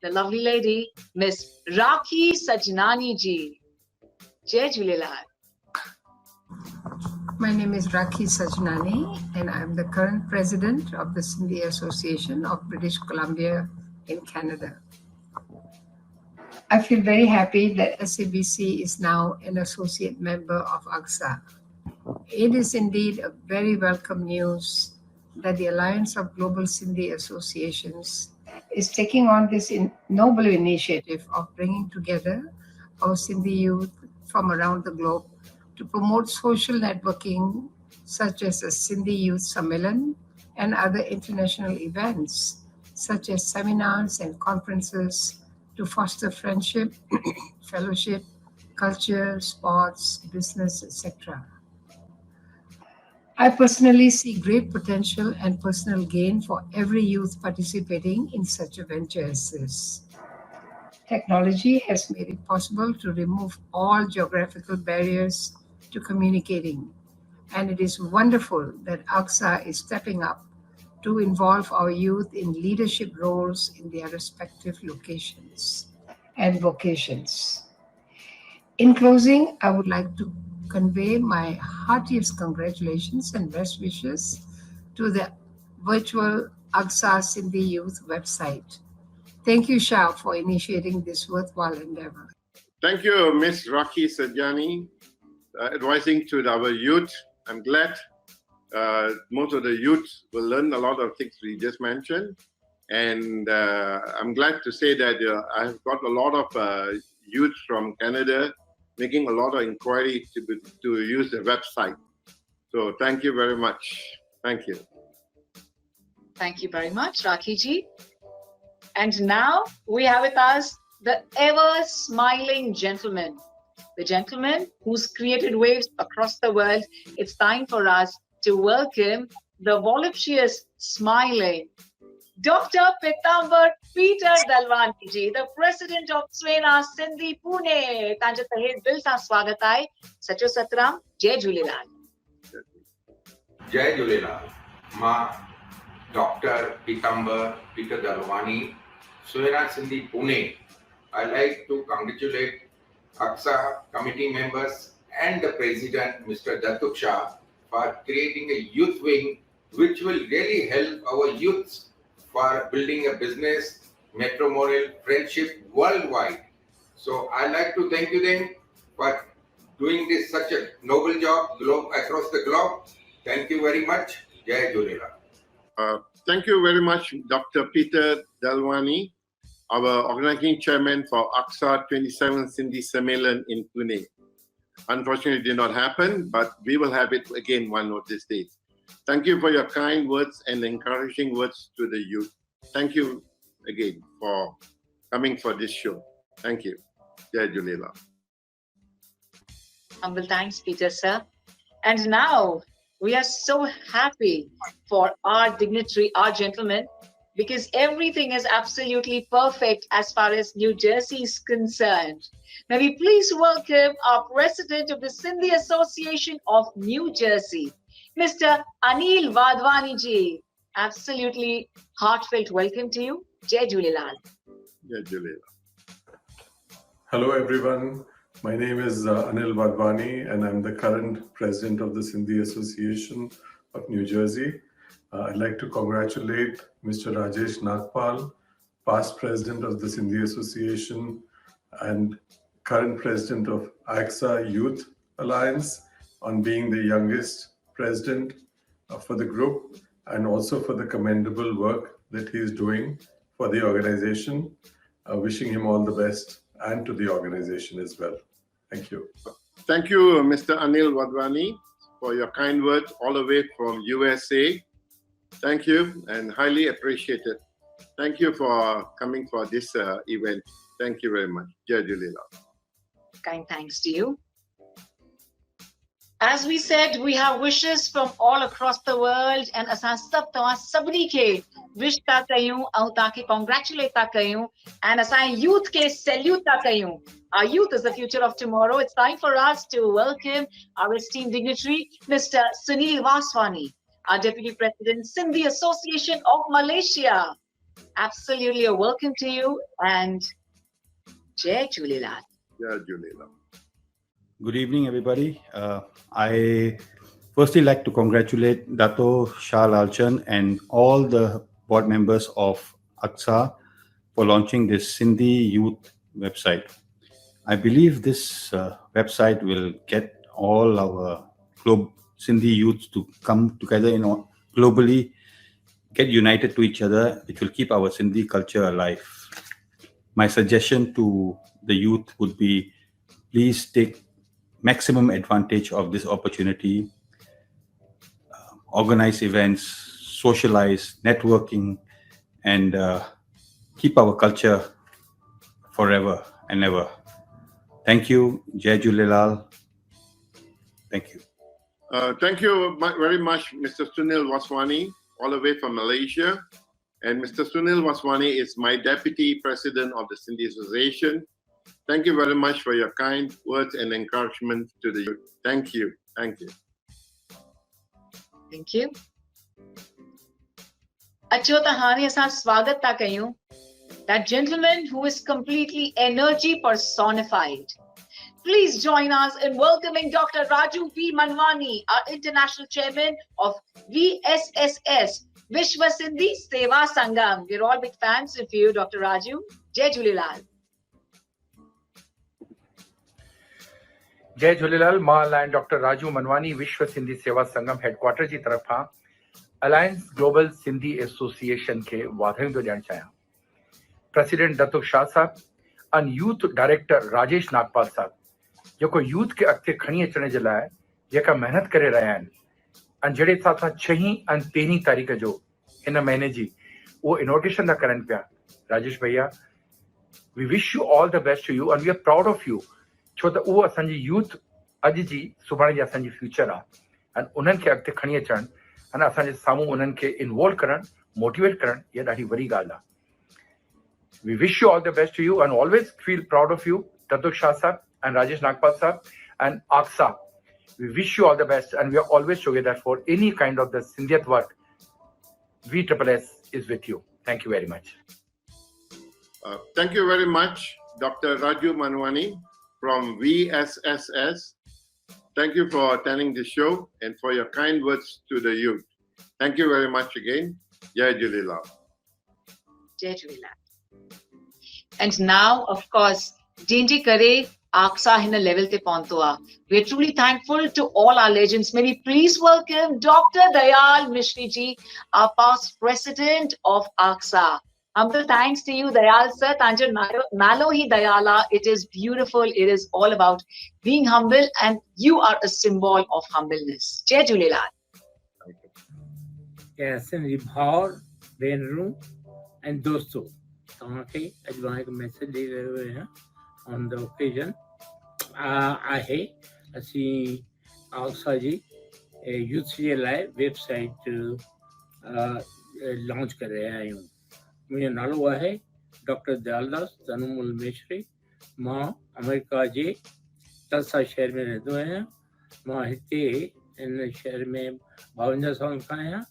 the lovely lady Miss Rakhi Sajnani ji. Jai Jhulelal. My name is Rakhi Sajnani and I'm the current president of the Sindhi Association of British Columbia in Canada. I feel very happy that SABC is now an associate member of Aksa. It is indeed a very welcome news that the Alliance of Global Sindhi Associations is taking on this noble initiative of bringing together our Sindhi youth from around the globe to promote social networking such as the Sindhi Youth Sammelan and other international events such as seminars and conferences to foster friendship, fellowship, culture, sports, business, etc. I personally see great potential and personal gain for every youth participating in such a venture as this. Technology has made it possible to remove all geographical barriers to communicating, and it is wonderful that Aksa is stepping up to involve our youth in leadership roles in their respective locations and vocations. In closing, I would like to convey my heartiest congratulations and best wishes to the virtual Aksa Sindhi Youth website. Thank you, Shah, for initiating this worthwhile endeavor. Thank you, Ms. Rocky Sajnani, advising to our youth. I'm glad most of the youth will learn a lot of things we just mentioned. And I'm glad to say that I've got a lot of youth from Canada making a lot of inquiry to use the website. So thank you very much. Thank you. Thank you very much, Rakhi ji. And now we have with us the ever smiling gentleman, the gentleman who's created waves across the world. It's time for us to welcome the voluptuous, smiling Dr. Pitambar Peter Dalwani ji, the president of Swena Sindhi Pune. Tanja tahe dil sa swagat hai. Sacho satram, Jai Jhulelal. Jai Jhulelal. Ma Dr. Pitambar Peter Dalwani, Swena Sindhi Pune. I like to congratulate Aksa committee members and the president, Mr. Datuk Shah, for creating a youth wing which will really help our youths for building a business, matrimonial friendship worldwide. So I like to thank you then for doing this such a noble job across the globe. Thank you very much. Jai Jhulelal. Thank you very much, Dr. Peter Dalwani, our organizing chairman for Aksa 27 Sindhi Sammelan in Pune. Unfortunately, it did not happen, but we will have it again one of these days. Thank you for your kind words and encouraging words to the youth. Thank you again for coming for this show. Thank you. Jai Jhulelal. Humble thanks, Peter, sir. And now we are so happy for our dignitary, our gentleman, because everything is absolutely perfect as far as New Jersey is concerned. May we please welcome our president of the Sindhi Association of New Jersey, Mr. Anil Wadhwani ji. Absolutely heartfelt welcome to you. Jai Jhulelal. Jai Jhulelal. Hello everyone. My name is Anil Wadhwani and I'm the current president of the Sindhi Association of New Jersey. I'd like to congratulate Mr. Rajesh Nagpal, past president of the Sindhi Association and current president of Aksa Youth Alliance, on being the youngest president for the group and also for the commendable work that he is doing for the organization. Wishing him all the best and to the organization as well. Thank you. Thank you, Mr. Anil Wadhwani, for your kind words all the way from USA. Thank you and highly appreciated. Thank you for coming for this event. Thank you very much. Jai Jhulelal. Kind thanks to you. As we said, we have wishes from all across the world, and asan sab tawa sabni ke wish ta kayu, aun taaki congratulate ta kayu, and asan youth ke salute ta kayu. Our youth is the future of tomorrow. It's time for us to welcome our esteemed dignitary, Mr. Sunil Vaswani, our Deputy President, Sindhi Association of Malaysia. Absolutely a welcome to you, and Jai Jhulelal. Jai Jhulelal. Good evening, everybody. I firstly like to congratulate Dato Shah Lalchan and all the board members of Aksa for launching this Sindhi Youth website. I believe this website will get all our Sindhi youth to come together, globally, get united to each other, which will keep our Sindhi culture alive. My suggestion to the youth would be, please take maximum advantage of this opportunity, organize events, socialize, networking, and keep our culture forever and ever. Thank you. Jai Jhulelal. Thank you. Thank you very much, Mr. Sunil Waswani, all the way from Malaysia. And Mr. Sunil Waswani is my Deputy President of the Sindhi Association. Thank you very much for your kind words and encouragement to the youth. Thank you. Thank you. Thank you. Acho ta hani asan swagat ta kayu. That gentleman who is completely energy personified. Please join us in welcoming Dr. Raju P Manwani, our International Chairman of VSSS, Vishwa Sindhi Seva Sangam. We're all big fans of you, Dr. Raju. Jai Jhulelal. जय झूलेलाल मां line doctor Raju Manwani विश्व सिंधी सेवा संगम headquarter जी तरफ़ां alliance global Sindhi association के वाधायूं थो ॾियणु चाहियां president दत्तुक Shah sahab and youth director Rajesh Nagpal साहब जेको यूथ के अॻिते खणी अचण जे लाइ जेका महिनत करे रहिया आहिनि ऐं जहिड़े हिसाब सां 6 ऐं 13 तारीख़ जो हिन महीने जी उहो इनॉग्रेशन था करनि पिया राजेश भैया we wish you all the best to you and we are proud of you छो त उहो असांजी यूथ अॼु जी सुभाणे जी असांजी फ्यूचर आहे ऐं उन्हनि खे अॻिते खणी अचणु अने असांजे साम्हूं उन्हनि खे इन्वॉल्व करणु मोटिवेट करणु इहा ॾाढी वॾी ॻाल्हि आहे we wish you all the best to you and always feel proud of you Datuk Shah sahab and Rajesh Nagpal sahab and Aqsa we wish you all the best and we are always together for any kind of the Sindhiyat work VSSS is with you. Thank you very much. Thank you very much, Dr. Raju Manwani from VSSS. Thank you for attending the show and for your kind words to the youth. Thank you very much again. Jai Jhulelal. Jai Jhulelal. And now, of course, Jinji Kare Aksa hina level te pontoa. We are truly thankful to all our legends. May we please welcome Dr. Dayal Mishri ji, our past president of Aksa. Humble thanks to you, Dayal sir. Tanjo Nalo hi Dayala. It is beautiful. It is all about being humble, and you are a symbol of humbleness. Jai Jhulelal. Yes, and Bhaur, Benru, and Dosto. Okay, I want to message on the occasion. आहे असीं आक्सा जी youth जे लाइ website launch करे रहिया आहियूं मुंहिंजो नालो आहे doctor Dayaldas तनुमल मिश्री मां अमेरिका जे टल्सा शहर में रहंदो आहियां मां हिते इन शहर में 52 साल खां आहियां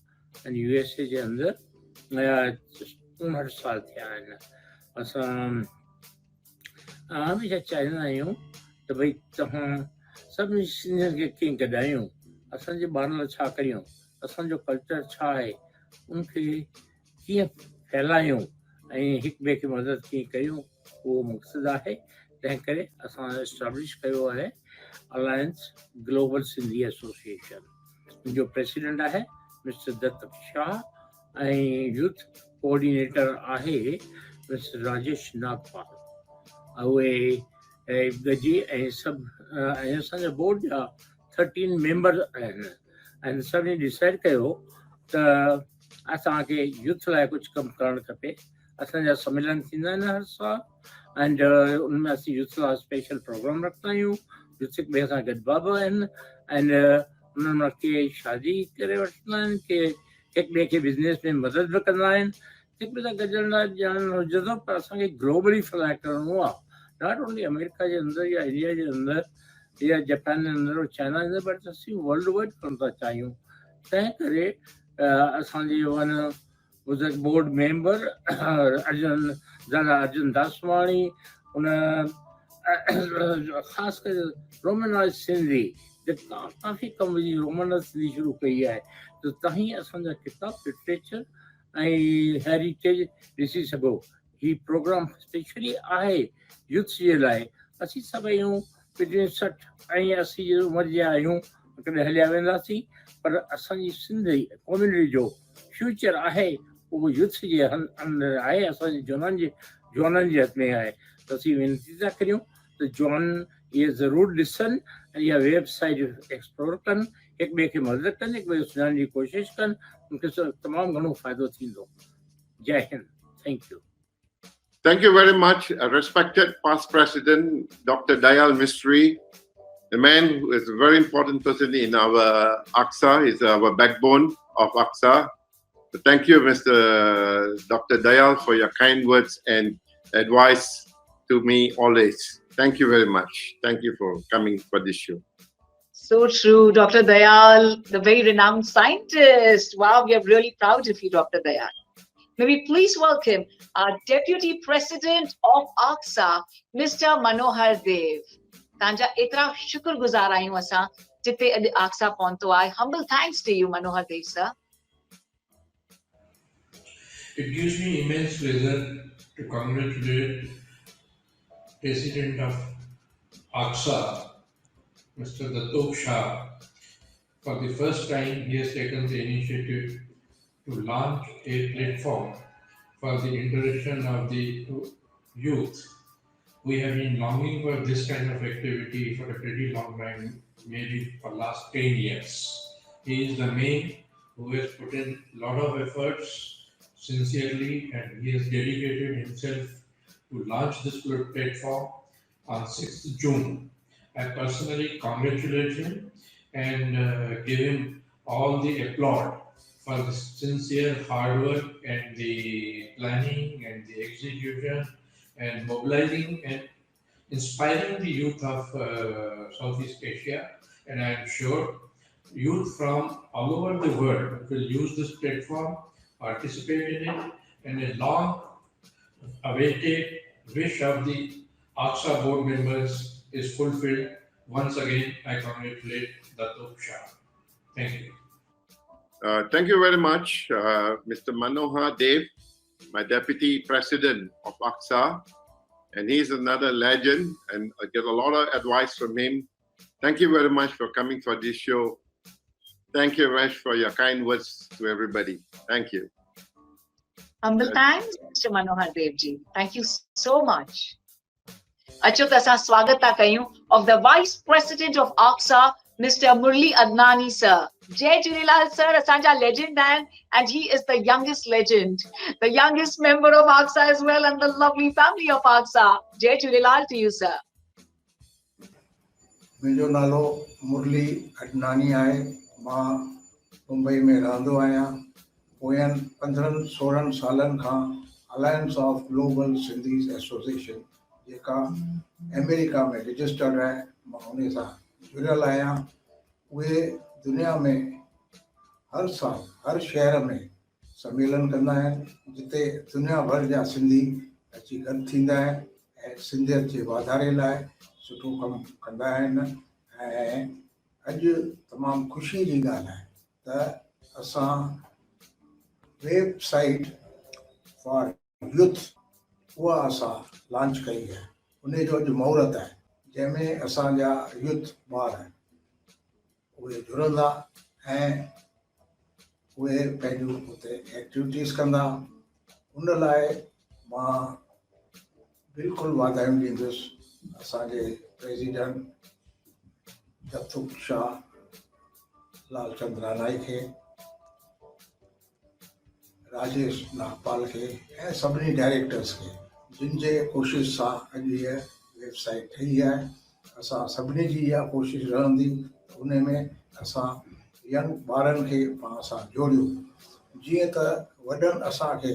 ऐं USA जे अंदरि 59 साल थिया आहिनि असां हमेशह चाहींदा आहियूं त भई तव्हां सभिनी सिंधियुनि खे कीअं गॾायूं असांजे ॿारनि लाइ छा करियूं असांजो कल्चर छा आहे उनखे कीअं फैलायूं ऐं हिक ॿिए खे मदद कीअं कयूं उहो मक़सदु आहे तंहिं करे असां एस्टाब्लिश कयो आहे अलायंस ग्लोबल सिंधी एसोसिएशन मुंहिंजो प्रेसिडेंट आहे मिस्टर दत्तक शाह ऐं यूथ कोऑर्डिनेटर आहे मिस्टर राजेश नागपाल उहे गजी ऐं सभु ऐं असांजा बोर्ड जा 13 मेंबर आहिनि ऐं सभिनी डिसाइड कयो त असांखे यूथ लाइ कुझु कमु करणु खपे असांजा सम्मेलन थींदा आहिनि हर साल एंड उनमें असीं यूथ लाइ स्पेशल प्रोग्राम रखंदा आहियूं यूथ हिक ॿिए सां गॾिबाब आहिनि एंड उन्हनि के शादी करे वठंदा आहिनि के हिक ॿिए खे बिज़नेस में मदद बि कंदा आहिनि हिक ॿिए सां गॾजण लाइ ॼाणणु हुजे पर असांखे ग्लोबली फैलाए करिणो आहे नॉट ओनली अमेरिका जे अंदरि या इंडिया जे अंदरि या जापान जे अंदरि और चाइना जे अंदरि बट असीं वर्ल्ड वाइड करणु था चाहियूं तंहिं करे असांजे वन बुज़ुर्ग बोर्ड मेंबर दादा अर्जुन दासवाणी उन ख़ासि करे रोमनाइज़ सिंधी काफ़ी कम जी रोमनाइज़ सिंधी शुरू कई आहे त तव्हां असांजा किताब लिटरेचर ऐं हेरिटेज ॾिसी सघो हीउ प्रोग्राम स्पेशली आहे यूथ जे लाइ असीं सभु आहियूं 60 ऐं 80 जी उमिरि जा आहियूं कॾहिं हलिया वेंदासीं पर असांजी सिंधी कम्युनिटी जो फ्यूचर आहे उहो यूथ जे अंदरि आहे असांजे जवाननि जे हथ में आहे त असीं वेनिती था करियूं त जवान इहे ज़रूरु ॾिसनि ऐं इहा वेबसाइट एक्सप्लोर कनि हिक ॿिए खे मदद कनि हिक ॿिए खे सुञाणण जी कोशिशि कनि उनखे तमामु घणो फ़ाइदो थींदो Jai Hind. Thank you. Thank you very much, respected past President Dr. Dayal Mistry, the man who is a very important person in our Aksa, is our backbone of Aksa. So thank you, Mr. Dr. Dayal, for your kind words and advice to me always. Thank you very much. Thank you for coming for this show. So true, Dr. Dayal, the very renowned scientist. Wow, we are really proud of you, Dr. Dayal. May we please welcome our Deputy President of Aksa, Mr. Manohar Dev. Tanja etra shukrguzar aayun asa jite adi Aksa ponto aaye. Humble thanks to you, Manohar Dev, sir. It gives me immense pleasure to congratulate President of Aksa, Mr. Datuk Shah. For the first time, he has taken the initiative to launch a platform for the interaction of the youth. We have been longing for this kind of activity for a pretty long time, maybe for last 10 years. He is the man who has put in a lot of efforts sincerely, and he has dedicated himself to launch this platform on 6th June. I personally congratulate him and give him all the applaud for the sincere hard work and the planning and the execution and mobilizing and inspiring the youth of Southeast Asia. And I am sure youth from all over the world will use this platform, participate in it, and a long awaited wish of the Aksa board members is fulfilled. Once again, I congratulate Datuk Shah. Thank you. Thank you very much, Mr. Manohar Dev, my Deputy President of Aksa. And he's another legend, and I get a lot of advice from him. Thank you very much for coming for this show. Thank you, Rash, for your kind words to everybody. Thank you. Humble thanks, Mr. Manohar Dev ji. Thank you so much. Achut asa swagata kayu of the Vice President of Aksa, Mr. Murli Adnani sir. Jai Jhulelal sir, asanja legend man, and he is the youngest legend, the youngest member of Aksa as well, and the lovely family of Aksa. Jai Jhulelal to you, sir. मुंहिंजो नालो मुरली अडनानी आहे. मां मुंबई में रहंदो आहियां. पोयनि 15-16 सालनि खां alliance of global Sindhis association जेका अमेरिका में रजिस्टर्ड आहे, मां उन सां जुड़ियल आहियां. उहे दुनिया में हर साल हर शहर में सम्मेलन कंदा आहिनि जिते दुनिया भर जा सिंधी अची गॾु थींदा आहिनि ऐं सिंधियत जे वाधारे लाइ सुठो कमु कंदा आहिनि. ऐं अॼु तमामु ख़ुशी जी ॻाल्हि आहे त असां वेबसाइट फॉर यूथ उहा असां लॉन्च कई आहे. उन जो अॼु महूरत आहे जंहिंमें असांजा यूथ ॿार उहे जुड़ंदा ऐं उहे पंहिंजूं हुते एक्टिविटीज़ कंदा. उन लाइ मां बिल्कुलु वाधायूं ॾींदुसि असांजे प्रेसिडेंट दत्तुक शाह लालचंद रानाई खे, राजेश नागपाल खे ऐं सभिनी डायरेक्टर्स खे जिन जे कोशिश सां अॼु इहा वेबसाइट ठही आहे. असां सभिनी जी इहा कोशिशि रहंदी त उन में असां यंग ॿारनि खे पाण सां जोड़ियूं. जीअं त वॾनि असांखे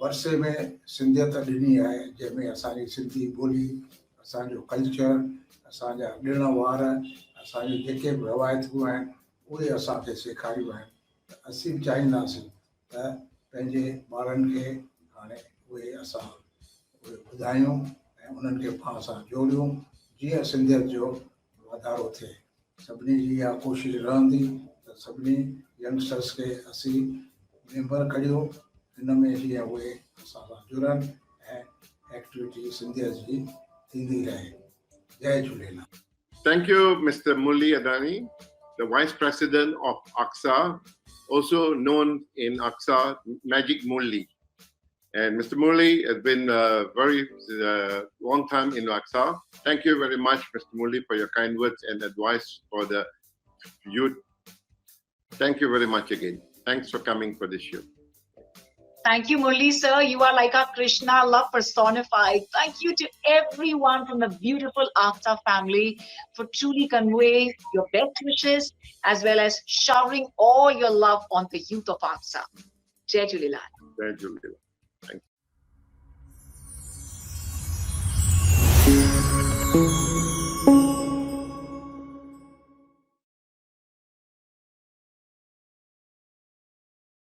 वर्से में सिंधियत ॾिनी आहे जंहिंमें असांजी सिंधी ॿोली, असांजो कल्चर, असांजा ॾिण वार, असांजी जेके बि रवायतूं आहिनि उहे असांखे सेखारियूं आहिनि. त असीं बि चाहींदासीं त पंहिंजे ॿारनि खे हाणे उहे असां उहे ॿुधायूं ऐं उन्हनि खे पाण सां जोड़ियूं जीअं सिंधियत जो वाधारो थिए. सभिनी जी इहा कोशिशि रहंदी त सभिनी यंगस्टर्स खे असीं मेंबर करियूं हिन में जीअं उहे असां सां जुड़नि ऐं एक्टिविटी सिंधियत जी थींदी रहे. जय Jhulelal. Thank you, Mr. Murli Adani, the Vice President of Aksa, also known in Aksa, Magic Murli. And Mr. Murli has been a very long time in Aksa. Thank you very much, Mr. Murli, for your kind words and advice for the youth. Thank you very much again. Thanks for coming for this show. Thank you, Murli sir. You are like our Krishna, love personified. Thank you to everyone from the beautiful Aksa family for truly conveying your best wishes as well as showering all your love on the youth of Aksa. Jai Jhulelal. Jai Jhulelal. Thank you.